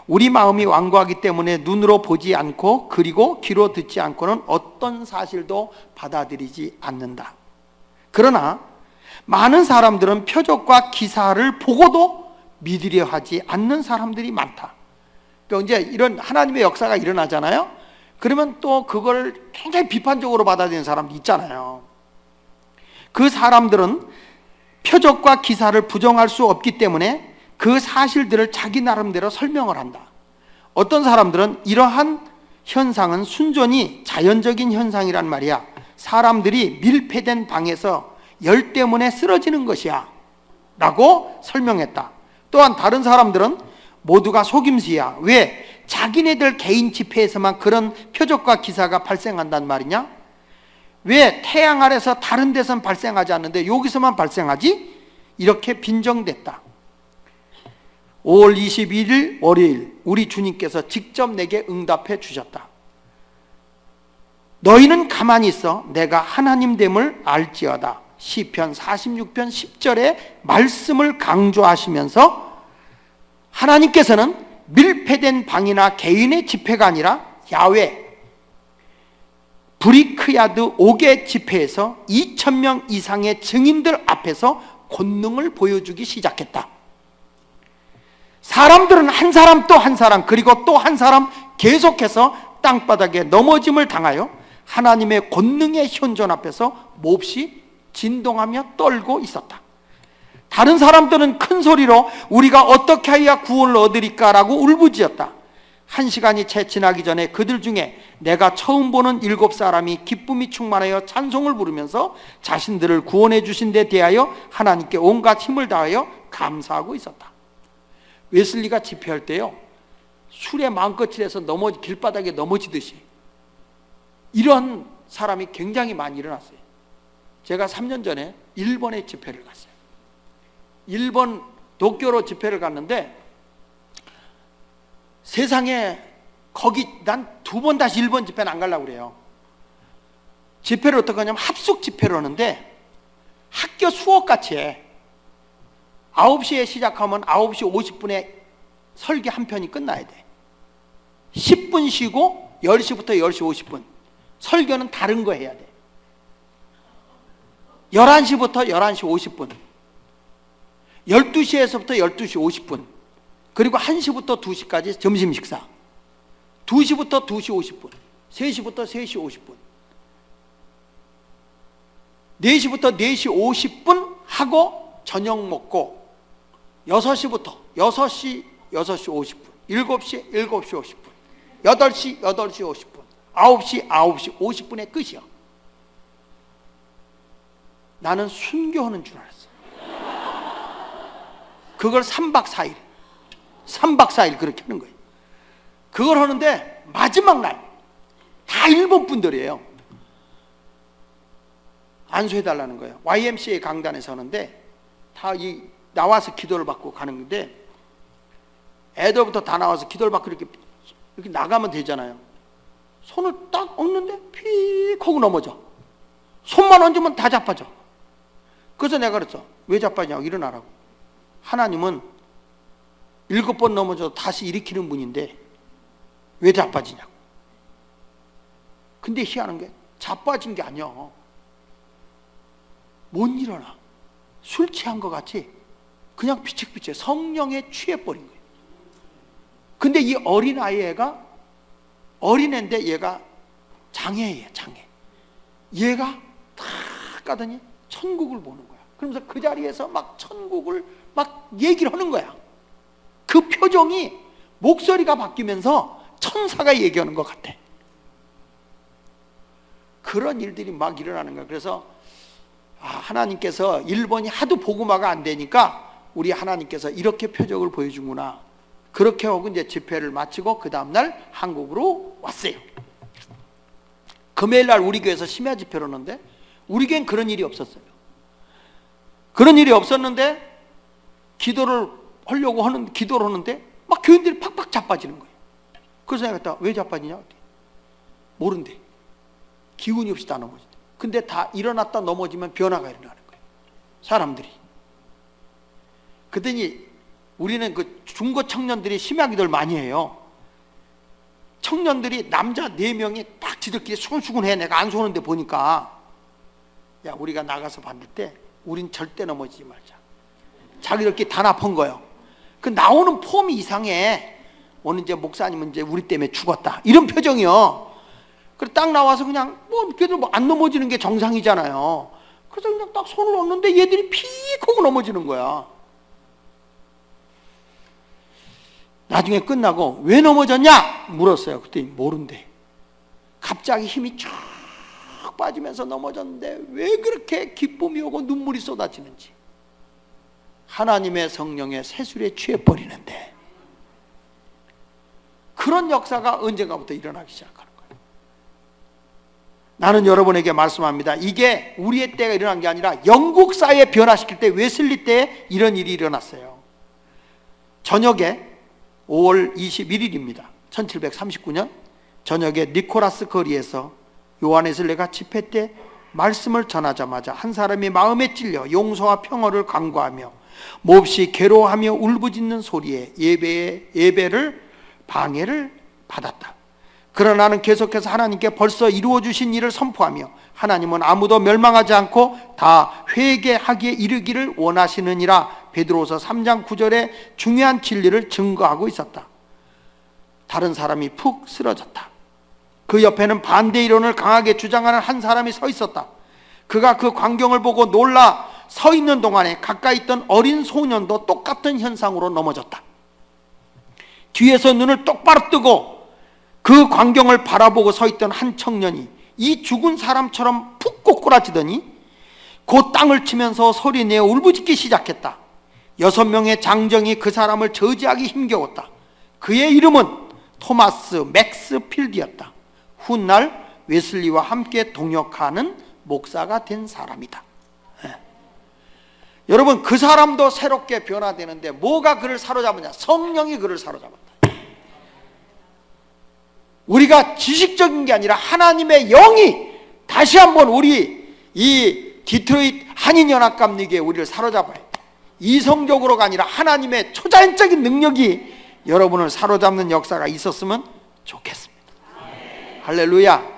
우리 마음이 완고하기 때문에 눈으로 보지 않고 그리고 귀로 듣지 않고는 어떤 사실도 받아들이지 않는다. 그러나 많은 사람들은 표적과 기사를 보고도 믿으려 하지 않는 사람들이 많다. 그러니까 이제 이런 하나님의 역사가 일어나잖아요. 그러면 또 그걸 굉장히 비판적으로 받아들이는 사람도 있잖아요. 그 사람들은 표적과 기사를 부정할 수 없기 때문에 그 사실들을 자기 나름대로 설명을 한다. 어떤 사람들은 이러한 현상은 순전히 자연적인 현상이란 말이야. 사람들이 밀폐된 방에서 열 때문에 쓰러지는 것이야 라고 설명했다. 또한 다른 사람들은 모두가 속임수야. 왜? 자기네들 개인 집회에서만 그런 표적과 기사가 발생한단 말이냐? 왜 태양 아래서 다른 데선 발생하지 않는데 여기서만 발생하지? 이렇게 빈정댔다. 5월 21일 월요일 우리 주님께서 직접 내게 응답해 주셨다. 너희는 가만히 있어 내가 하나님됨을 알지어다. 시편 46편 10절의 말씀을 강조하시면서 하나님께서는 밀폐된 방이나 개인의 집회가 아니라 야외 브리크야드 5개 집회에서 2,000명 이상의 증인들 앞에서 권능을 보여주기 시작했다. 사람들은 한 사람 또 한 사람 그리고 또 한 사람 계속해서 땅바닥에 넘어짐을 당하여 하나님의 권능의 현존 앞에서 몹시 진동하며 떨고 있었다. 다른 사람들은 큰 소리로 우리가 어떻게 해야 구원을 얻으리까라고 울부짖었다. 1시간이 채 지나기 전에 그들 중에 내가 처음 보는 7사람이 기쁨이 충만하여 찬송을 부르면서 자신들을 구원해 주신 데 대하여 하나님께 온갖 힘을 다하여 감사하고 있었다. 웨슬리가 집회할 때요, 술에 마음껏 취해서 길바닥에 넘어지듯이 이런 사람이 굉장히 많이 일어났어요. 제가 3년 전에 일본에 집회를 갔어요. 일본 도쿄로 집회를 갔는데 세상에 거기 난 2번 다시 일본 집회는 안 가려고 그래요. 집회를 어떻게 하냐면 합숙 집회를 하는데 학교 수업같이 해. 9시에 시작하면 9시 50분에 설교 한 편이 끝나야 돼. 10분 쉬고 10시부터 10시 50분 설교는 다른 거 해야 돼. 11시부터 11시 50분 12시에서부터 12시 50분 그리고 1시부터 2시까지 점심 식사 2시부터 2시 50분 3시부터 3시 50분 4시부터 4시 50분 하고 저녁 먹고 6시부터 6시 50분 7시 7시 50분 8시 8시 50분 9시 9시 50분에 끝이야. 나는 순교하는 줄 알았어. 그걸 3박 4일 그렇게 하는 거예요. 그걸 하는데 마지막 날 다 일본 분들이에요. 안수해달라는 거예요. YMCA 강단에서 하는데 다 나와서 기도를 받고 가는 건데 애들부터 다 나와서 기도를 받고 이렇게 나가면 되잖아요. 손을 딱 얹는데 픽 하고 넘어져. 손만 얹으면 다 자빠져. 그래서 내가 그랬어. 왜 자빠지냐고. 일어나라고. 하나님은 7번 넘어져도 다시 일으키는 분인데 왜 자빠지냐고. 근데 희한한 게 자빠진 게 아니야. 못 일어나. 술 취한 것 같이 그냥 비책비책 성령에 취해버린 거예요. 근데 이 어린애가 어린애인데 얘가 장애예요. 장애. 얘가 탁 가더니 천국을 보는 거야. 그러면서 그 자리에서 막 천국을 막 얘기를 하는 거야. 그 표정이 목소리가 바뀌면서 천사가 얘기하는 것 같아. 그런 일들이 막 일어나는 거야. 그래서 하나님께서 일본이 하도 복음화가 안 되니까 우리 하나님께서 이렇게 표적을 보여주구나. 그렇게 하고 이제 집회를 마치고 그 다음날 한국으로 왔어요. 금요일 날 우리 교회에서 심야 집회를 하는데 우리 교회는 그런 일이 없었어요. 그런 일이 없었는데 기도를 하는데 막 교인들이 팍팍 자빠지는 거예요. 그래서 내가 그랬다. 왜 자빠지냐? 모른대. 기운이 없이 다 넘어진대. 근데 다 일어났다 넘어지면 변화가 일어나는 거예요, 사람들이. 그랬더니 우리는 그 중고 청년들이 심야기도를 많이 해요. 청년들이 남자 4명이 딱 지들끼리 수근수근 해. 내가 안 쏘는데 보니까, 야, 우리가 나가서 받을 때 우린 절대 넘어지지 말자. 자기들끼리 단합한 거예요. 그 나오는 폼이 이상해. 오늘 이제 목사님은 이제 우리 때문에 죽었다, 이런 표정이요. 그래 딱 나와서 그냥 그래도 안 넘어지는 게 정상이잖아요. 그래서 그냥 딱 손을 얹는데 얘들이 픽 하고 넘어지는 거야. 나중에 끝나고 왜 넘어졌냐 물었어요. 그랬더니 모른대. 갑자기 힘이 쫙 빠지면서 넘어졌는데 왜 그렇게 기쁨이 오고 눈물이 쏟아지는지. 하나님의 성령의 세술에 취해버리는데, 그런 역사가 언젠가부터 일어나기 시작하는 거예요. 나는 여러분에게 말씀합니다. 이게 우리의 때가 일어난 게 아니라 영국 사회 변화시킬 때, 웨슬리 때 이런 일이 일어났어요. 저녁에 5월 21일입니다. 1739년 저녁에 니코라스 거리에서 요한웨슬리가 집회 때 말씀을 전하자마자 한 사람이 마음에 찔려 용서와 평화를 간구하며 몹시 괴로워하며 울부짖는 소리에 예배를 방해를 받았다. 그러나 나는 계속해서 하나님께 벌써 이루어 주신 일을 선포하며 하나님은 아무도 멸망하지 않고 다 회개하기에 이르기를 원하시느니라 베드로서 3장 9절의 중요한 진리를 증거하고 있었다. 다른 사람이 푹 쓰러졌다. 그 옆에는 반대 이론을 강하게 주장하는 한 사람이 서 있었다. 그가 그 광경을 보고 놀라 서 있는 동안에 가까이 있던 어린 소년도 똑같은 현상으로 넘어졌다. 뒤에서 눈을 똑바로 뜨고 그 광경을 바라보고 서 있던 한 청년이 이 죽은 사람처럼 푹 꼬꾸라지더니 곧 땅을 치면서 소리내어 울부짖기 시작했다. 6명의 장정이 그 사람을 저지하기 힘겨웠다. 그의 이름은 토마스 맥스필드였다. 훗날 웨슬리와 함께 동역하는 목사가 된 사람이다. 여러분, 그 사람도 새롭게 변화되는데 뭐가 그를 사로잡느냐? 성령이 그를 사로잡았다. 우리가 지식적인 게 아니라 하나님의 영이 다시 한번 우리 이 디트로이트 한인연합감리교에 우리를 사로잡아야 돼. 이성적으로가 아니라 하나님의 초자연적인 능력이 여러분을 사로잡는 역사가 있었으면 좋겠습니다. 할렐루야.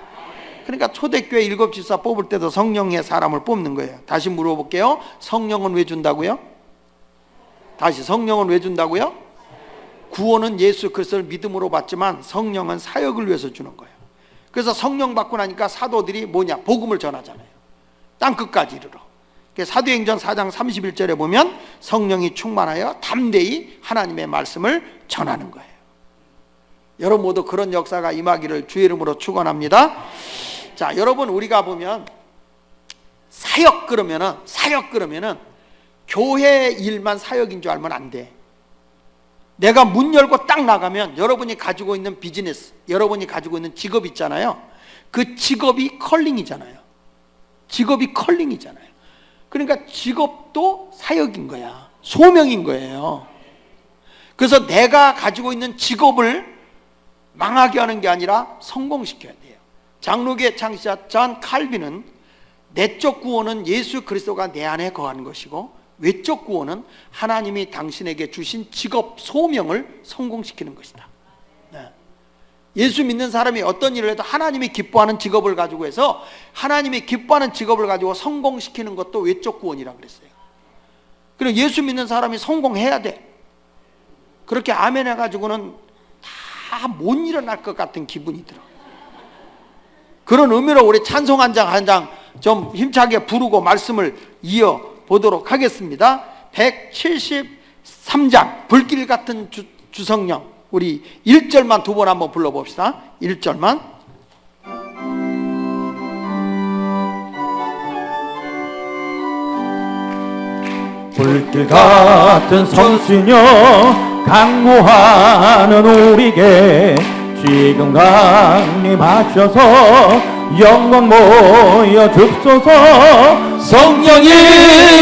그러니까 초대교회 7집사 뽑을 때도 성령의 사람을 뽑는 거예요. 다시 물어볼게요. 성령은 왜 준다고요? 다시, 성령은 왜 준다고요? 구원은 예수 그리스도를 믿음으로 받지만 성령은 사역을 위해서 주는 거예요. 그래서 성령 받고 나니까 사도들이 뭐냐? 복음을 전하잖아요. 땅끝까지 이르러. 사도행전 4장 31절에 보면 성령이 충만하여 담대히 하나님의 말씀을 전하는 거예요. 여러분 모두 그런 역사가 임하기를 주의 이름으로 축원합니다. 자, 여러분, 우리가 보면 사역 그러면은 교회 일만 사역인 줄 알면 안 돼. 내가 문 열고 딱 나가면 여러분이 가지고 있는 비즈니스, 여러분이 가지고 있는 직업 있잖아요. 그 직업이 컬링이잖아요. 직업이 컬링이잖아요. 그러니까 직업도 사역인 거야. 소명인 거예요. 그래서 내가 가지고 있는 직업을 망하게 하는 게 아니라 성공시켜야 돼요. 장로교의 창시자 존 칼빈은 내적 구원은 예수 그리스도가 내 안에 거하는 것이고 외적 구원은 하나님이 당신에게 주신 직업, 소명을 성공시키는 것이다. 예수 믿는 사람이 어떤 일을 해도 하나님이 기뻐하는 직업을 가지고 해서 하나님이 기뻐하는 직업을 가지고 성공시키는 것도 외적 구원이라고 그랬어요. 그리고 예수 믿는 사람이 성공해야 돼. 그렇게 아멘 해가지고는 다 못 일어날 것 같은 기분이 들어. 그런 의미로 우리 찬송 한 장 한 장 좀 힘차게 부르고 말씀을 이어보도록 하겠습니다. 173장 불길 같은 주성령, 우리 1절만 두 번 한번 불러봅시다. 1절만. 불길 같은 성신여 강구하는 우리에게 지금 강림하셔서 영광 모여 줍소서. 성령이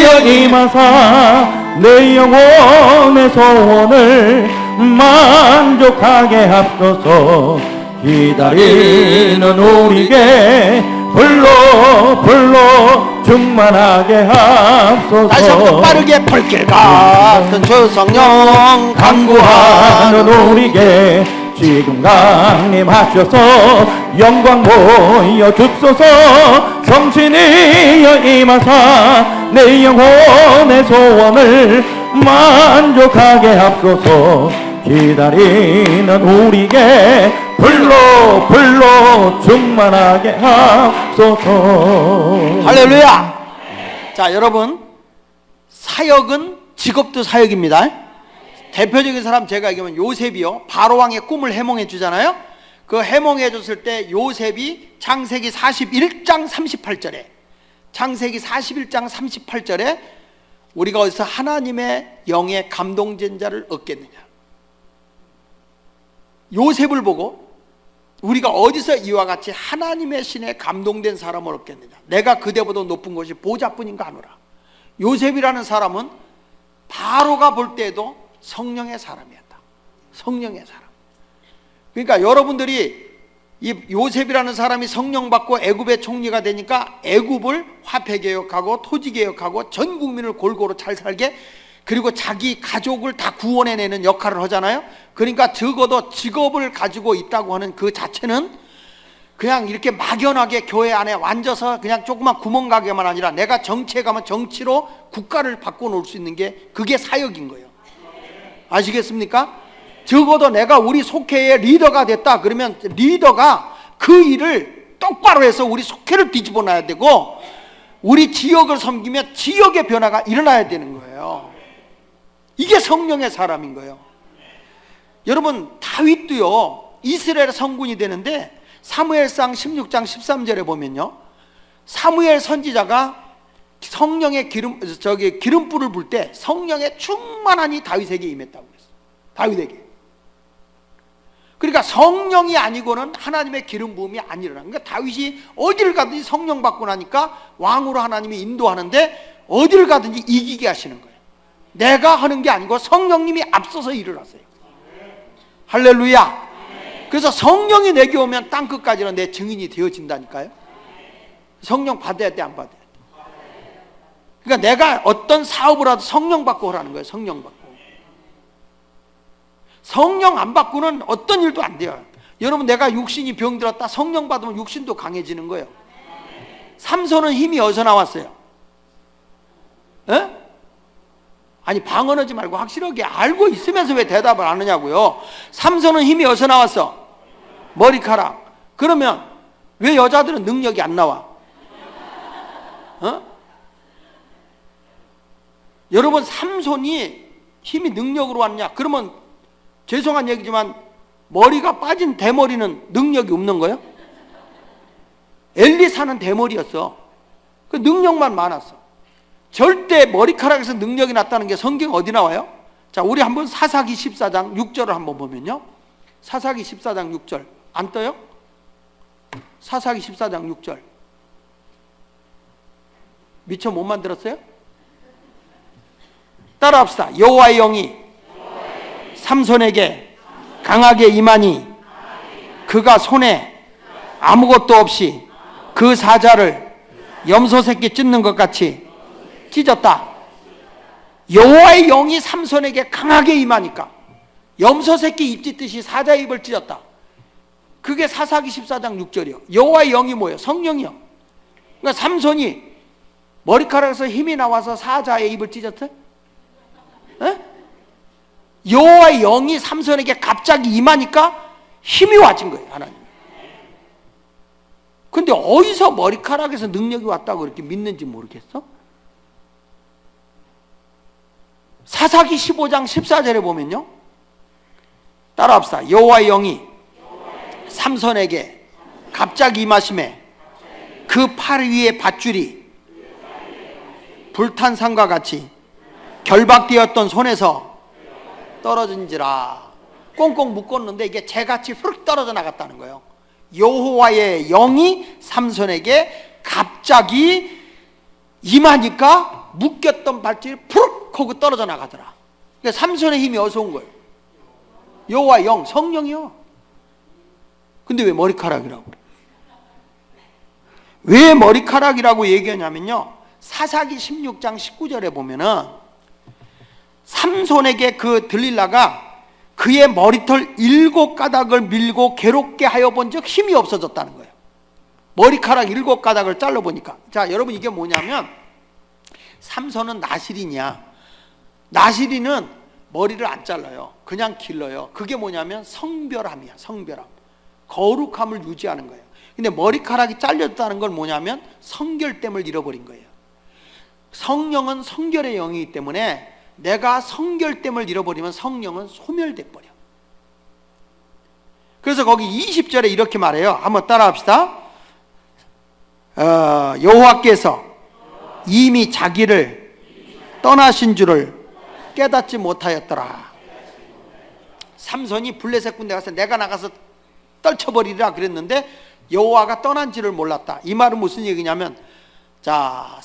여기 임하사 내 영혼의 소원을 만족하게 하소서. 기다리는 우리에게 불로 충만하게 하소서. 다시 한번 빠르게 불길 같은 주 성령 간구하는 우리에게 지금 강림하셔서 영광 보여 줍소서. 성신이여 임하사 내 영혼의 소원을 만족하게 하소서. 기다리는 우리에게 불로 충만하게 하소서. 할렐루야. 자, 여러분, 사역은 직업도 사역입니다. 대표적인 사람 제가 얘기하면 요셉이요, 바로왕의 꿈을 해몽해 주잖아요. 그 해몽해 줬을 때 요셉이 창세기 41장 38절에 창세기 41장 38절에 우리가 어디서 하나님의 영의 감동된 자를 얻겠느냐, 요셉을 보고 우리가 어디서 이와 같이 하나님의 신에 감동된 사람을 얻겠느냐, 내가 그대보다 높은 것이 보좌뿐인가 하노라. 요셉이라는 사람은 바로가 볼 때에도 성령의 사람이었다. 성령의 사람. 그러니까 여러분들이 이 요셉이라는 사람이 성령 받고 애굽의 총리가 되니까 애굽을 화폐 개혁하고 토지 개혁하고 전 국민을 골고루 잘 살게, 그리고 자기 가족을 다 구원해내는 역할을 하잖아요. 그러니까 적어도 직업을 가지고 있다고 하는 그 자체는 그냥 이렇게 막연하게 교회 안에 앉아서 그냥 조그만 구멍 가게만 아니라 내가 정치에 가면 정치로 국가를 바꿔놓을 수 있는 게 그게 사역인 거예요. 아시겠습니까? 적어도 내가 우리 속회의 리더가 됐다 그러면 리더가 그 일을 똑바로 해서 우리 속회를 뒤집어 놔야 되고, 우리 지역을 섬기면 지역의 변화가 일어나야 되는 거예요. 이게 성령의 사람인 거예요. 여러분, 다윗도요 이스라엘 성군이 되는데 사무엘상 16장 13절에 보면요, 사무엘 선지자가 성령의 기름불을 불 때 성령의 충만함이 다윗에게 임했다고 그랬어요. 다윗에게. 그러니까 성령이 아니고는 하나님의 기름 부음이 안 일어나. 그러니까 다윗이 어디를 가든지 성령 받고 나니까 왕으로 하나님이 인도하는데 어디를 가든지 이기게 하시는 거예요. 내가 하는 게 아니고 성령님이 앞서서 일을 하세요. 할렐루야. 그래서 성령이 내게 오면 땅끝까지는 내 증인이 되어진다니까요. 성령 받아야 돼, 안 받아야 돼? 그러니까 내가 어떤 사업을 하도 성령 받고 하라는 거예요. 성령 받고. 성령 안 받고는 어떤 일도 안 돼요. 여러분, 내가 육신이 병들었다, 성령 받으면 육신도 강해지는 거예요. 삼손은 힘이 어디서 나왔어요? 에? 아니, 방언하지 말고 확실하게 알고 있으면서 왜 대답을 안 하냐고요. 삼손은 힘이 어디서 나왔어? 머리카락. 그러면 왜 여자들은 능력이 안 나와? 여러분, 삼손이 힘이 능력으로 왔냐? 그러면 죄송한 얘기지만 머리가 빠진 대머리는 능력이 없는 거예요? 엘리사는 대머리였어. 그 능력만 많았어. 절대 머리카락에서 능력이 났다는 게 성경 어디 나와요? 자, 우리 한번 사사기 14장 6절을 한번 보면요, 사사기 14장 6절 안 떠요? 사사기 14장 6절 미처 못 만들었어요? 따라합시다. 여호와의 영이 삼손에게 강하게 임하니 그가 손에 아무것도 없이 그 사자를 염소 새끼 찢는 것 같이 찢었다. 여호와의 영이 삼손에게 강하게 임하니까 염소 새끼 입 찢듯이 사자 입을 찢었다. 그게 사사기 14장 6절이요. 여호와의 영이 뭐예요? 성령이요. 그러니까 삼손이 머리카락에서 힘이 나와서 사자의 입을 찢었어요? 여호와의 영이 삼손에게 갑자기 임하니까 힘이 와진 거예요, 하나님. 근데 어디서 머리카락에서 능력이 왔다고 그렇게 믿는지 모르겠어? 사사기 15장 14절에 보면요, 따라합시다. 여호와의 영이 삼손에게 갑자기 임하심에 그 팔 위에 밧줄이 불탄 산과 같이 결박되었던 손에서 떨어진지라. 꽁꽁 묶었는데 이게 재같이 훅 떨어져 나갔다는 거예요. 여호와의 영이 삼손에게 갑자기 임하니까 묶였던 발줄이 푹 하고 떨어져 나가더라. 그러니까 삼손의 힘이 어디서 온 거예요? 여호와 영, 성령이요. 근데 왜 머리카락이라고 그래? 왜 머리카락이라고 얘기하냐면요, 사사기 16장 19절에 보면은 삼손에게 그 들릴라가 그의 머리털 7가닥을 밀고 괴롭게 하여 본 적 힘이 없어졌다는 거예요. 머리카락 7가닥을 잘라보니까. 자, 여러분, 이게 뭐냐면 삼손은 나실인이야. 나실인은 머리를 안 잘라요. 그냥 길러요. 그게 뭐냐면 성별함이야. 성별함, 거룩함을 유지하는 거예요. 근데 머리카락이 잘렸다는 건 뭐냐면 성결됨을 잃어버린 거예요. 성령은 성결의 영이기 때문에 내가 성결됨을 잃어버리면 성령은 소멸돼 버려. 그래서 거기 20절에 이렇게 말해요. 한번 따라합시다. 여호와께서 이미 자기를 떠나신 줄을 깨닫지 못하였더라. 삼손이 블레셋 군대 가서 내가 나가서 떨쳐버리라 그랬는데 여호와가 떠난지를 몰랐다. 이 말은 무슨 얘기냐면, 자,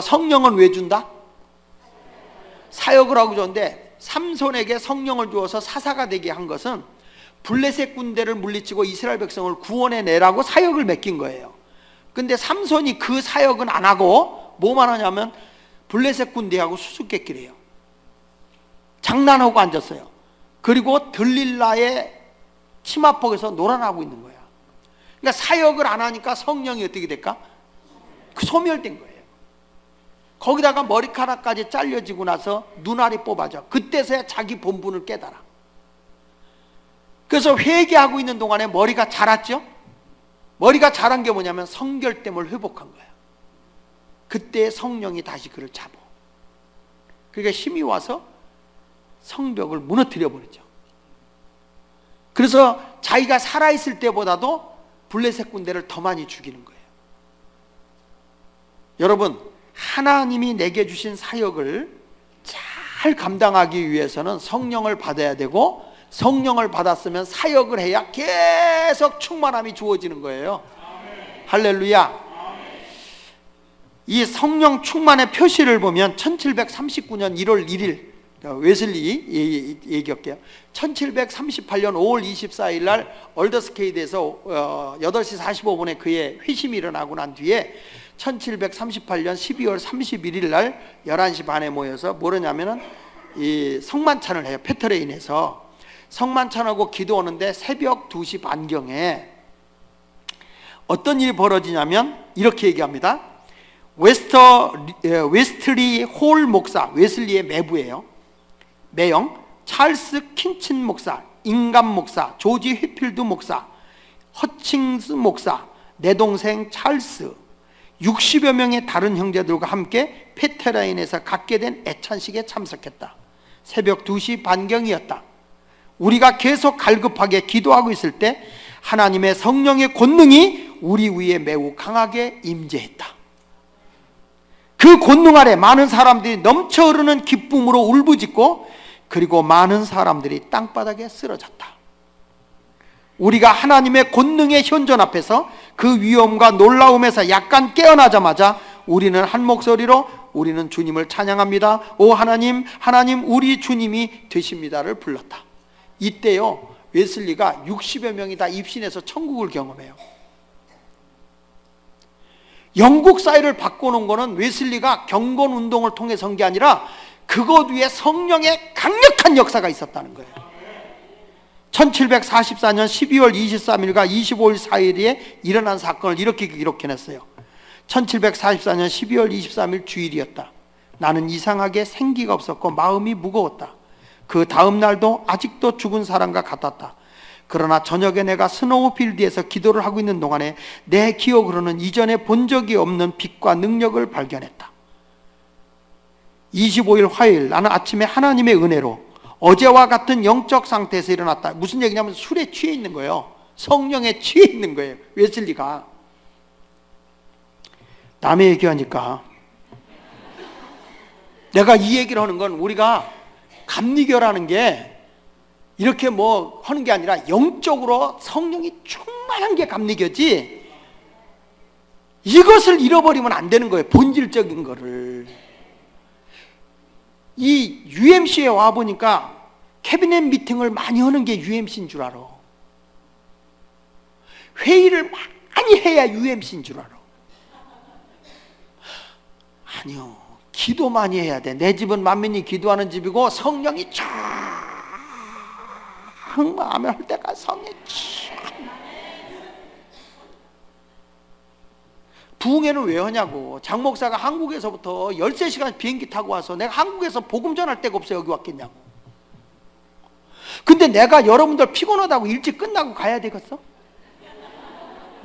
성령은 왜 준다? 사역을 하고 줬는데 삼손에게 성령을 주어서 사사가 되게 한 것은 블레셋 군대를 물리치고 이스라엘 백성을 구원해 내라고 사역을 맡긴 거예요. 근데 삼손이 그 사역은 안 하고 뭐만 하냐면 블레셋 군대하고 수수께끼래요. 장난하고 앉았어요. 그리고 들릴라의 치마폭에서 놀아나고 있는 거야. 그러니까 사역을 안 하니까 성령이 어떻게 될까? 소멸된 거예요. 거기다가 머리카락까지 잘려지고 나서 눈알이 뽑아져. 그때서야 자기 본분을 깨달아. 그래서 회개하고 있는 동안에 머리가 자랐죠. 머리가 자란 게 뭐냐면 성결됨을 회복한 거야. 그때 성령이 다시 그를 잡아. 그러니까 힘이 와서 성벽을 무너뜨려 버리죠. 그래서 자기가 살아있을 때보다도 블레셋 군대를 더 많이 죽이는 거예요. 여러분, 하나님이 내게 주신 사역을 잘 감당하기 위해서는 성령을 받아야 되고, 성령을 받았으면 사역을 해야 계속 충만함이 주어지는 거예요. 할렐루야. 이 성령 충만의 표시를 보면 1739년 1월 1일 웨슬리 얘기할게요. 1738년 5월 24일 날 얼더스케이드에서 8시 45분에 그의 회심이 일어나고 난 뒤에 1738년 12월 31일 날 11시 반에 모여서 뭐냐면은 이 성만찬을 해요. 페트레인에서 성만찬하고 기도하는데 새벽 2시 반경에 어떤 일이 벌어지냐면 이렇게 얘기합니다. 웨스트리 홀 목사, 웨슬리의 매부예요. 매형, 찰스 킨친 목사, 인감 목사, 조지 휘필드 목사, 허칭스 목사, 내 동생 찰스, 60여 명의 다른 형제들과 함께 페테라인에서 갖게 된 애찬식에 참석했다. 새벽 2시 반경이었다. 우리가 계속 갈급하게 기도하고 있을 때 하나님의 성령의 권능이 우리 위에 매우 강하게 임재했다. 그 권능 아래 많은 사람들이 넘쳐 흐르는 기쁨으로 울부짖고, 그리고 많은 사람들이 땅바닥에 쓰러졌다. 우리가 하나님의 권능의 현존 앞에서 그 위엄과 놀라움에서 약간 깨어나자마자 우리는 한 목소리로 우리는 주님을 찬양합니다. 오 하나님, 하나님 우리 주님이 되십니다를 불렀다. 이때요, 웨슬리가 60여 명이 다 입신해서 천국을 경험해요. 영국 사회를 바꿔놓은 거는 웨슬리가 경건 운동을 통해 선 게 아니라 그것 위에 성령의 강력한 역사가 있었다는 거예요. 1744년 12월 23일과 25일 사이에 일어난 사건을 이렇게 기록해냈어요. 1744년 12월 23일 주일이었다. 나는 이상하게 생기가 없었고 마음이 무거웠다. 그 다음 날도 아직도 죽은 사람과 같았다. 그러나 저녁에 내가 스노우필드에서 기도를 하고 있는 동안에 내 기억으로는 이전에 본 적이 없는 빛과 능력을 발견했다. 25일 화요일, 나는 아침에 하나님의 은혜로 어제와 같은 영적 상태에서 일어났다. 무슨 얘기냐면 술에 취해 있는 거예요. 성령에 취해 있는 거예요, 웨슬리가. 남의 얘기하니까 내가 이 얘기를 하는 건, 우리가 감리교라는 게 이렇게 뭐 하는 게 아니라 영적으로 성령이 충만한 게 감리교지, 이것을 잃어버리면 안 되는 거예요. 본질적인 거를. 이 UMC에 와보니까 캐비넷 미팅을 많이 하는 게 UMC인 줄 알아. 회의를 많이 해야 UMC인 줄 알아. 아니요, 기도 많이 해야 돼. 내 집은 만민이 기도하는 집이고 성령이 쫙 마음에 할 때가 성령이 쫙. 부흥회는 왜 하냐고. 장 목사가 한국에서부터 13시간 비행기 타고 와서 내가 한국에서 복음 전할 데가 없어 여기 왔겠냐고. 근데 내가 여러분들 피곤하다고 일찍 끝나고 가야 되겠어?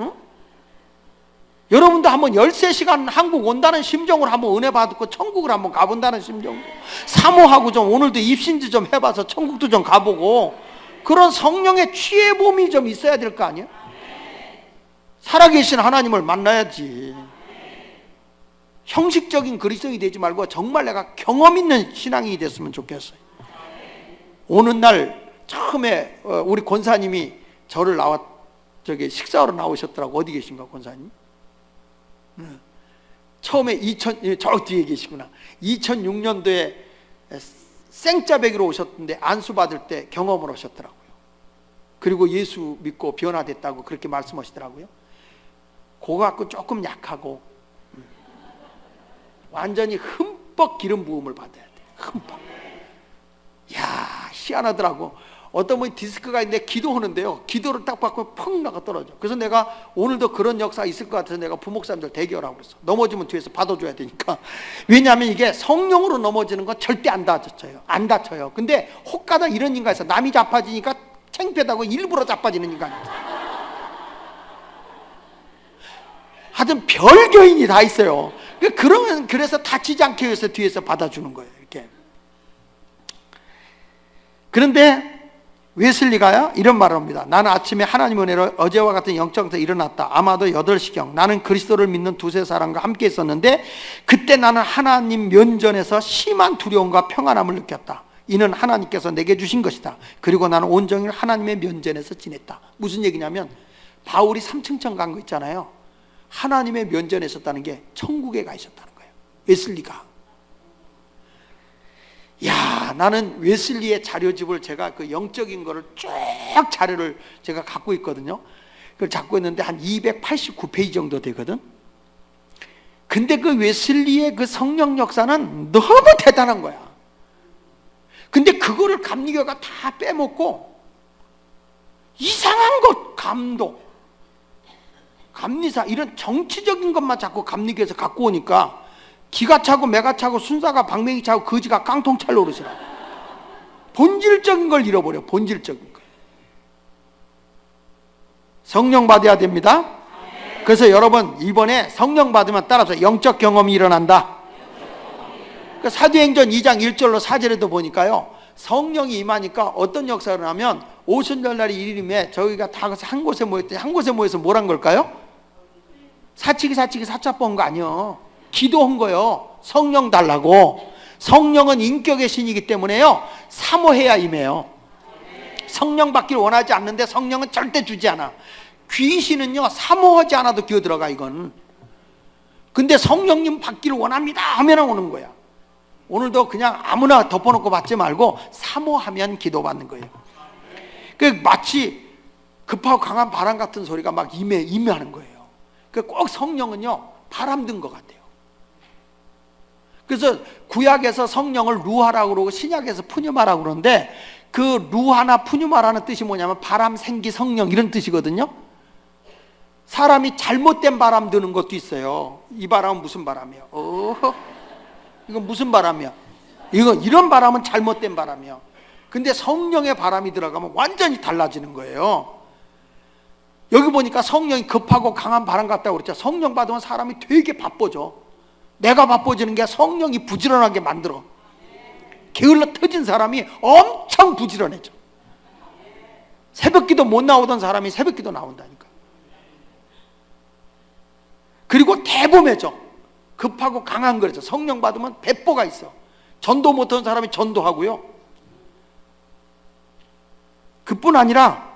응? 여러분도 한번 13시간 한국 온다는 심정으로 한번 은혜 받고 천국을 한번 가본다는 심정으로 사모하고 좀 오늘도 입신지 좀 해봐서 천국도 좀 가보고 그런 성령의 취해봄이 좀 있어야 될 거 아니야? 살아계신 하나님을 만나야지. 형식적인 그리스도인이 되지 말고 정말 내가 경험 있는 신앙이 됐으면 좋겠어요. 오는 날 처음에 우리 권사님이 저를 저기 식사하러 나오셨더라고. 어디 계신가 권사님? 처음에 저 뒤에 계시구나. 2006년도에 생짜배기로 오셨는데 안수 받을 때 경험을 하셨더라고요. 그리고 예수 믿고 변화됐다고 그렇게 말씀하시더라고요. 그거 갖고 조금 약하고 완전히 흠뻑 기름 부음을 받아야 돼. 흠뻑. 야, 희한하더라고. 어떤 분이 디스크가 있는데 기도하는데요, 기도를 딱 받고 펑 나가 떨어져. 그래서 내가 오늘도 그런 역사가 있을 것 같아서 내가 부목사님들 대기하라고 그랬어. 넘어지면 뒤에서 받아줘야 되니까. 왜냐하면 이게 성령으로 넘어지는 건 절대 안 다쳐요. 안 다쳐요. 근데 혹가다 이런 인간이 있어. 남이 자빠지니까 창피하다고 일부러 자빠지는 인간이 있어. 하여튼 별교인이 다 있어요. 그래서 다치지 않게 위해서 뒤에서 받아주는 거예요. 이렇게. 그런데 웨슬리가요 이런 말을 합니다. 나는 아침에 하나님 은혜로 어제와 같은 영적에서 일어났다. 아마도 8시경 나는 그리스도를 믿는 두세 사람과 함께 있었는데 그때 나는 하나님 면전에서 심한 두려움과 평안함을 느꼈다. 이는 하나님께서 내게 주신 것이다. 그리고 나는 온종일 하나님의 면전에서 지냈다. 무슨 얘기냐면 바울이 삼층천 간 거 있잖아요. 하나님의 면전에 있었다는 게 천국에 가 있었다는 거예요. 웨슬리가. 야, 나는 웨슬리의 자료집을 제가 그 영적인 거를 쭉 자료를 제가 갖고 있거든요. 그걸 갖고 있는데 한 289페이지 정도 되거든. 근데 그 웨슬리의 그 성령 역사는 너무 대단한 거야. 근데 그거를 감리교가 다 빼먹고 이상한 것, 감독, 감리사 이런 정치적인 것만 자꾸 감리교에서 갖고 오니까 기가 차고 매가 차고 순사가 방맹이 차고 거지가 깡통 찰로 그러시라. 본질적인 걸 잃어버려. 본질적인 걸. 성령 받아야 됩니다. 그래서 여러분 이번에 성령 받으면 따라서 영적 경험이 일어난다. 그 사도행전 2장 1절로 4절에도 보니까요, 성령이 임하니까 어떤 역사를 하면 오순절날이 일일임에 저희가 다 한 곳에 모였더니 한 곳에 모여서 뭘 한 걸까요? 사치기 사차 본 거 아니요. 기도한 거요. 성령 달라고. 성령은 인격의 신이기 때문에요, 사모해야 임해요. 성령 받기를 원하지 않는데 성령은 절대 주지 않아. 귀신은요 사모하지 않아도 기어들어가. 이건. 근데 성령님 받기를 원합니다 하면 오는 거야. 오늘도 그냥 아무나 덮어놓고 받지 말고 사모하면 기도받는 거예요. 그 마치 급하고 강한 바람 같은 소리가 막 임하는 거예요. 그 꼭 성령은요 바람 든 것 같아요. 그래서 구약에서 성령을 루하라고 그러고 신약에서 푸뉴마라고 그러는데 그 루하나 푸뉴마라는 뜻이 뭐냐면 바람, 생기, 성령 이런 뜻이거든요. 사람이 잘못된 바람 드는 것도 있어요. 이 바람은 무슨 바람이야? 이건 무슨 바람이야? 이런 바람은 잘못된 바람이야. 근데 성령의 바람이 들어가면 완전히 달라지는 거예요. 여기 보니까 성령이 급하고 강한 바람 같다고 그랬죠. 성령 받으면 사람이 되게 바빠져. 내가 바빠지는 게 성령이 부지런하게 만들어. 게을러 터진 사람이 엄청 부지런해져. 새벽기도 못 나오던 사람이 새벽기도 나온다니까. 그리고 대범해져. 급하고 강한 거죠. 성령 받으면 배포가 있어. 전도 못하는 사람이 전도하고요. 그뿐 아니라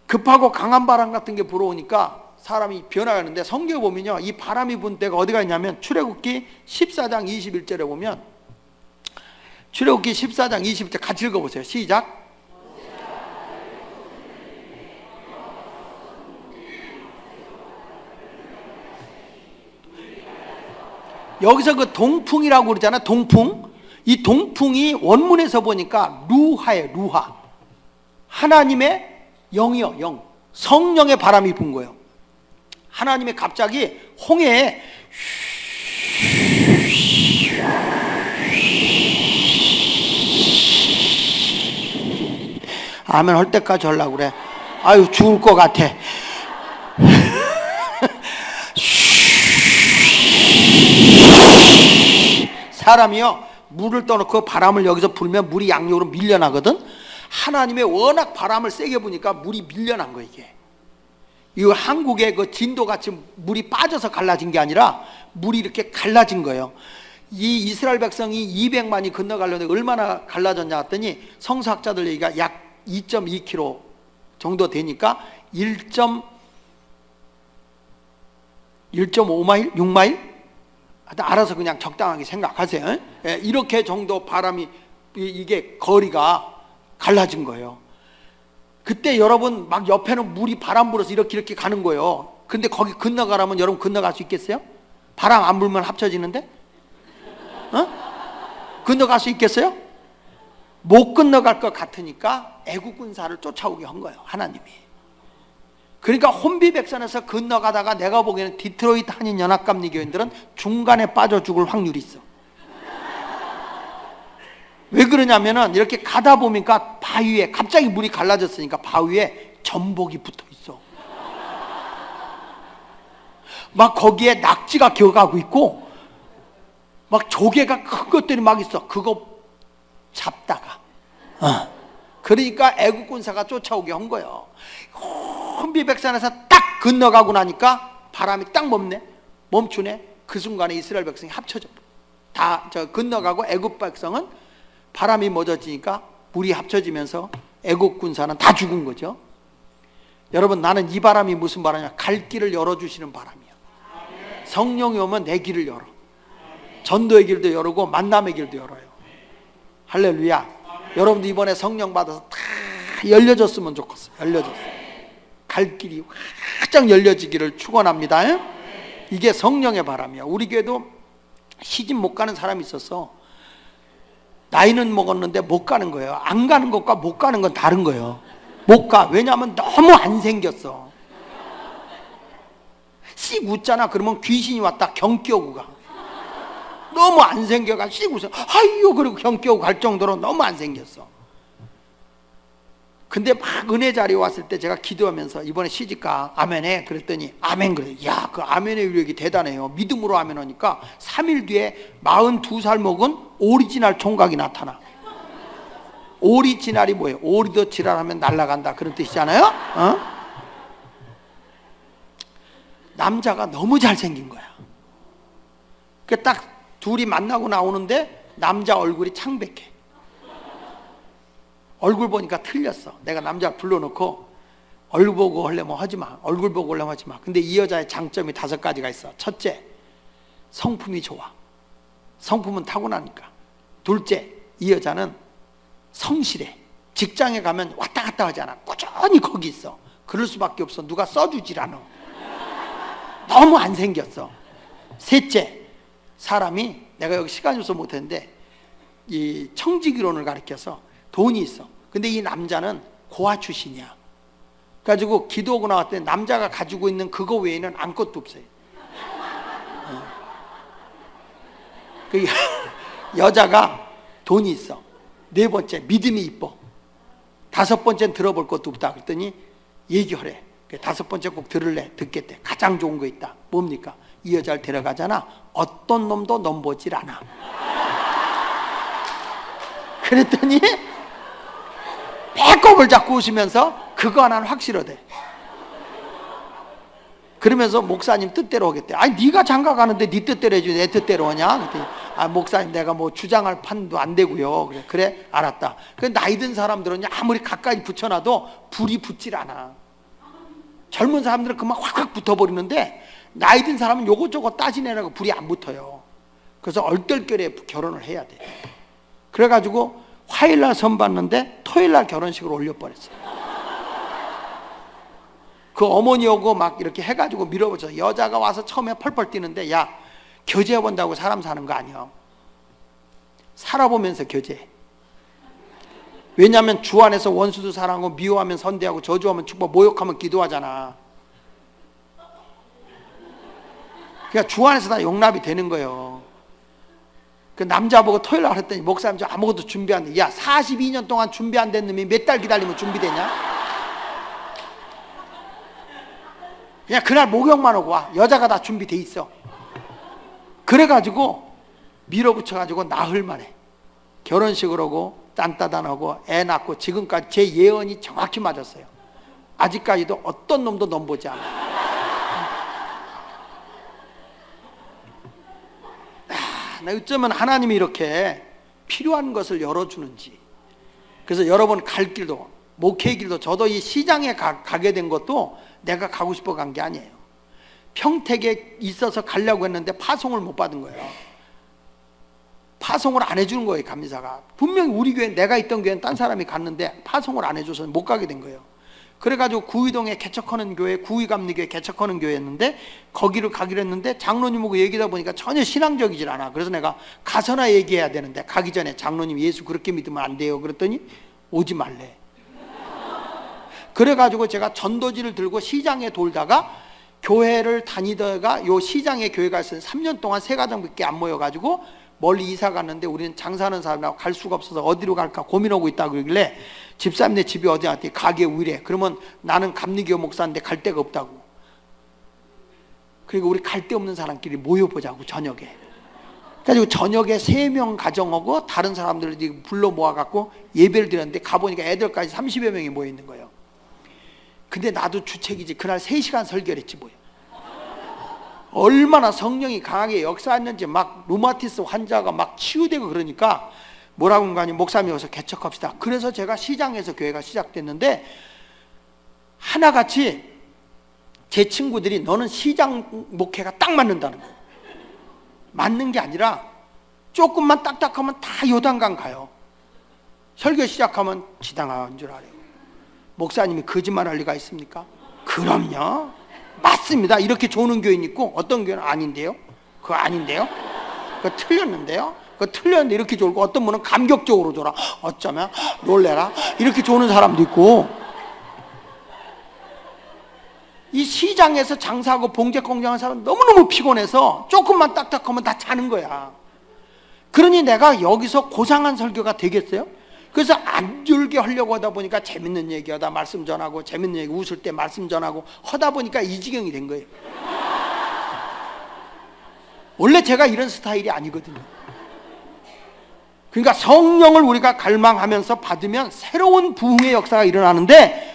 급하고 강한 바람 같은 게 불어오니까 사람이 변화하는데, 성경에 보면요 이 바람이 분 때가 어디가 있냐면 출애굽기 14장 21절에 보면 출애굽기 14장 20절 같이 읽어보세요. 시작. 여기서 그 동풍이라고 그러잖아. 동풍. 이 동풍이 원문에서 보니까 루하예요. 루하. 하나님의 영이요, 영. 성령의 바람이 분 거예요. 하나님이 갑자기 홍해에 아멘 할 때까지 하려고 그래. 아유 죽을 것 같아. 사람이요 물을 떠놓고 바람을 여기서 불면 물이 양쪽으로 밀려나거든. 하나님의 워낙 바람을 세게 부니까 물이 밀려난 거예요. 이거 한국의 그 진도같이 물이 빠져서 갈라진 게 아니라 물이 이렇게 갈라진 거예요. 이 이스라엘 백성이 200만이 건너가려는데 얼마나 갈라졌냐 했더니 성서학자들 얘기가 약 2.2km 정도 되니까 1.5마일? 6마일? 알아서 그냥 적당하게 생각하세요. 이렇게 정도 바람이 이게 거리가 갈라진 거예요. 그때 여러분 막 옆에는 물이 바람 불어서 이렇게 가는 거예요. 근데 거기 건너가라면 여러분 건너갈 수 있겠어요? 바람 안 불면 합쳐지는데? 건너갈 수 있겠어요? 못 건너갈 것 같으니까 애국 군사를 쫓아오게 한 거예요. 하나님이. 그러니까 혼비백산에서 건너가다가 내가 보기에는 디트로이트 한인 연합감리 교인들은 중간에 빠져 죽을 확률이 있어. 왜 그러냐면은 이렇게 가다 보니까 바위에 갑자기 물이 갈라졌으니까 바위에 전복이 붙어 있어. 막 거기에 낙지가 기어가고 있고 막 조개가 큰 것들이 막 있어. 그거 잡다가 그러니까 애국 군사가 쫓아오게 한 거예요. 혼비백산에서 딱 건너가고 나니까 바람이 딱 멈추네. 그 순간에 이스라엘 백성이 합쳐져. 다 건너가고 애국 백성은 바람이 멎어지니까 물이 합쳐지면서 애국 군사는 다 죽은 거죠. 여러분 나는 이 바람이 무슨 바람이냐? 갈 길을 열어주시는 바람이야. 성령이 오면 내 길을 열어. 전도의 길도 열고 만남의 길도 열어요. 할렐루야. 여러분도 이번에 성령 받아서 다 열려졌으면 좋겠어요. 열려졌어요. 갈 길이 활짝 열려지기를 축원합니다. 이게 성령의 바람이야. 우리 교회도 시집 못 가는 사람이 있었어. 나이는 먹었는데 못 가는 거예요. 안 가는 것과 못 가는 건 다른 거예요. 못 가. 왜냐하면 너무 안 생겼어. 씩 웃잖아. 그러면 귀신이 왔다 경기하고 가. 너무 안 생겨가 씩 웃어. 아이요 그리고 경기하고 갈 정도로 너무 안 생겼어. 근데 막 은혜 자리에 왔을 때 제가 기도하면서 이번에 시집가 아멘해 그랬더니 아멘 그래. 야, 그 아멘의 위력이 대단해요. 믿음으로 아멘하니까 3일 뒤에 42살 먹은 오리지널 총각이 나타나. 오리지널이 뭐예요? 오리도 지랄하면 날아간다 그런 뜻이잖아요. 남자가 너무 잘생긴 거야. 그 딱 둘이 만나고 나오는데 남자 얼굴이 창백해. 얼굴 보니까 틀렸어. 내가 남자 불러놓고 얼굴 보고 하려면 하지 마. 얼굴 보고 하려면 하지 마. 근데 이 여자의 장점이 5가지가 있어. 첫째, 성품이 좋아. 성품은 타고나니까. 둘째, 이 여자는 성실해. 직장에 가면 왔다 갔다 하지 않아. 꾸준히 거기 있어. 그럴 수밖에 없어. 누가 써주질 않아. 너무 안 생겼어. 셋째, 사람이 내가 여기 시간이 없어서 못했는데 이 청지기론을 가르쳐서 돈이 있어. 근데 이 남자는 고아 출신이야. 그래가지고 기도하고 나왔더니 남자가 가지고 있는 그거 외에는 아무것도 없어요. 그 여자가 돈이 있어. 4번째 믿음이 이뻐. 5번째는 들어볼 것도 없다. 그랬더니 얘기하래. 5번째 꼭 들을래. 듣겠대. 가장 좋은 거 있다. 뭡니까? 이 여자를 데려가잖아. 어떤 놈도 넘보질 않아. 그랬더니 배꼽을 잡고 웃으면서 그거 하나는 확실하대. 그러면서 목사님 뜻대로 하겠대. 아니 네가 장가 가는데 네 뜻대로 해주지 내 뜻대로 하냐? 그랬더니 아 목사님 내가 뭐 주장할 판도 안 되고요. 그래 알았다. 그 나이 든 사람들은 아무리 가까이 붙여놔도 불이 붙질 않아. 젊은 사람들은 그만 확확 붙어버리는데 나이 든 사람은 요것저것 따지내라고 불이 안 붙어요. 그래서 얼떨결에 결혼을 해야 돼. 그래가지고 화요일날 선 봤는데 토요일날 결혼식을 올려버렸어요. 그 어머니 오고 막 이렇게 해가지고 밀어붙여. 여자가 와서 처음에 펄펄 뛰는데, 야, 교제해 본다고 사람 사는 거 아니야. 살아보면서 교제해. 왜냐하면 주 안에서 원수도 사랑하고, 미워하면 선대하고, 저주하면 축복, 모욕하면 기도하잖아. 그러니까 주 안에서 다 용납이 되는 거예요. 그 남자 보고 토요일 날 했더니 목사님 저 아무것도 준비 안 돼. 야, 42년 동안 준비 안 된 놈이 몇 달 기다리면 준비되냐? 그냥 그날 목욕만 오고 와. 여자가 다 준비돼 있어. 그래가지고 밀어붙여가지고 나흘 만에 결혼식을 하고 딴따단하고 애 낳고 지금까지 제 예언이 정확히 맞았어요. 아직까지도 어떤 놈도 넘보지 않아. 나 어쩌면 하나님이 이렇게 필요한 것을 열어주는지. 그래서 여러분 갈 길도, 목회 길도, 저도 이 시장에 가게 된 것도 내가 가고 싶어 간 게 아니에요. 평택에 있어서 가려고 했는데 파송을 못 받은 거예요. 파송을 안 해주는 거예요, 감리사가. 분명히 우리 교회, 내가 있던 교회는 딴 사람이 갔는데 파송을 안 해줘서 못 가게 된 거예요. 그래가지고 구의동에 개척하는 교회, 구의감리교회 개척하는 교회였는데 거기를 가기로 했는데 장로님하고 얘기하다 보니까 전혀 신앙적이질 않아. 그래서 내가 가서나 얘기해야 되는데 가기 전에 장로님 예수 그렇게 믿으면 안 돼요. 그랬더니 오지 말래. 그래가지고 제가 전도지를 들고 시장에 돌다가 교회를 다니다가 요 시장에 교회가 있어서 3년 동안 세 가정밖에 안 모여가지고 멀리 이사 갔는데 우리는 장사하는 사람이라고 갈 수가 없어서 어디로 갈까 고민하고 있다 그러길래 집사님네 집이 어디 갔더니 가게 우이래. 그러면 나는 감리교 목사인데 갈 데가 없다고. 그리고 우리 갈 데 없는 사람끼리 모여보자고 저녁에. 그래가지고 저녁에 3명 가정하고 다른 사람들을 불러 모아갖고 예배를 드렸는데 가보니까 애들까지 30여 명이 모여있는 거예요. 근데 나도 주책이지. 그날 3시간 설교를 했지 뭐야. 얼마나 성령이 강하게 역사했는지. 막 루마티스 환자가 막 치유되고 그러니까 뭐라고 한거 아니 목사님 여기서 개척합시다. 그래서 제가 시장에서 교회가 시작됐는데 하나같이 제 친구들이 너는 시장 목회가 딱 맞는다는 거예요. 맞는 게 아니라 조금만 딱딱하면 다 요단강 가요. 설교 시작하면 지당한 줄 알아요. 목사님이 거짓말할 리가 있습니까? 그럼요. 맞습니다. 이렇게 조는 교회는 있고 어떤 교회는 아닌데요. 그거 아닌데요. 그거 틀렸는데요. 그거 틀렸는데 이렇게 졸고 어떤 분은 감격적으로 졸아. 어쩌면 놀래라. 이렇게 조는 사람도 있고. 이 시장에서 장사하고 봉제 공장하는 사람은 너무너무 피곤해서 조금만 딱딱하면 다 자는 거야. 그러니 내가 여기서 고상한 설교가 되겠어요? 그래서 안 졸게 하려고 하다 보니까 재밌는 얘기하다 말씀 전하고 재밌는 얘기 웃을 때 말씀 전하고 하다 보니까 이 지경이 된 거예요. 원래 제가 이런 스타일이 아니거든요. 그러니까 성령을 우리가 갈망하면서 받으면 새로운 부흥의 역사가 일어나는데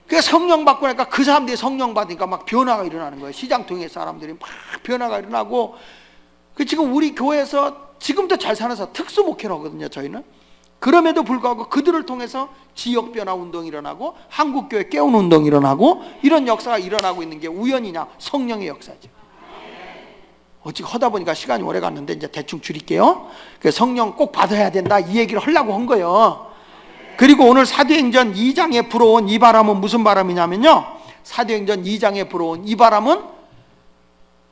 그 성령 받고 나니까 그 사람들이 성령 받으니까 막 변화가 일어나는 거예요. 시장 통해 사람들이 막 변화가 일어나고. 그 지금 우리 교회에서 지금도 잘 살아서 특수 목회를 하거든요. 저희는. 그럼에도 불구하고 그들을 통해서 지역 변화 운동이 일어나고 한국교회 깨우는 운동이 일어나고 이런 역사가 일어나고 있는 게 우연이냐? 성령의 역사죠. 어찌 하다 보니까 시간이 오래 갔는데 이제 대충 줄일게요. 성령 꼭 받아야 된다 이 얘기를 하려고 한 거예요. 그리고 오늘 사도행전 2장에 불어온 이 바람은 무슨 바람이냐면요, 사도행전 2장에 불어온 이 바람은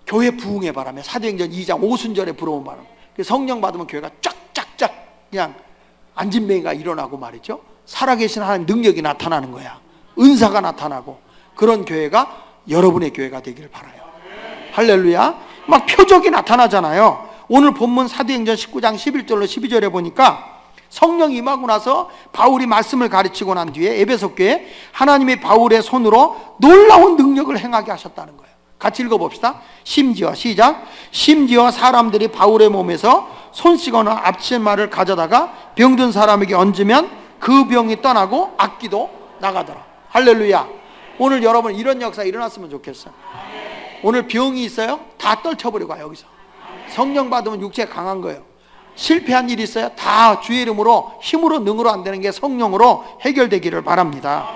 교회 부흥의 바람이에요. 사도행전 2장 오순절에 불어온 바람. 성령 받으면 교회가 쫙쫙쫙 그냥 안진뱅이가 일어나고 말이죠. 살아계신 하나님 능력이 나타나는 거야. 은사가 나타나고. 그런 교회가 여러분의 교회가 되기를 바라요. 할렐루야. 막 표적이 나타나잖아요. 오늘 본문 사도행전 19장 11절로 12절에 보니까 성령이 임하고 나서 바울이 말씀을 가르치고 난 뒤에 에베소 교회에 하나님이 바울의 손으로 놀라운 능력을 행하게 하셨다는 거예요. 같이 읽어봅시다. 심지어 시작. 심지어 사람들이 바울의 몸에서 손씨거나 앞치마를 가져다가 병든 사람에게 얹으면 그 병이 떠나고 악기도 나가더라. 할렐루야. 오늘 여러분 이런 역사 일어났으면 좋겠어요. 오늘 병이 있어요? 다 떨쳐버리고 와요. 여기서 성령 받으면 육체가 강한 거예요. 실패한 일이 있어요? 다 주의 이름으로 힘으로 능으로 안 되는 게 성령으로 해결되기를 바랍니다.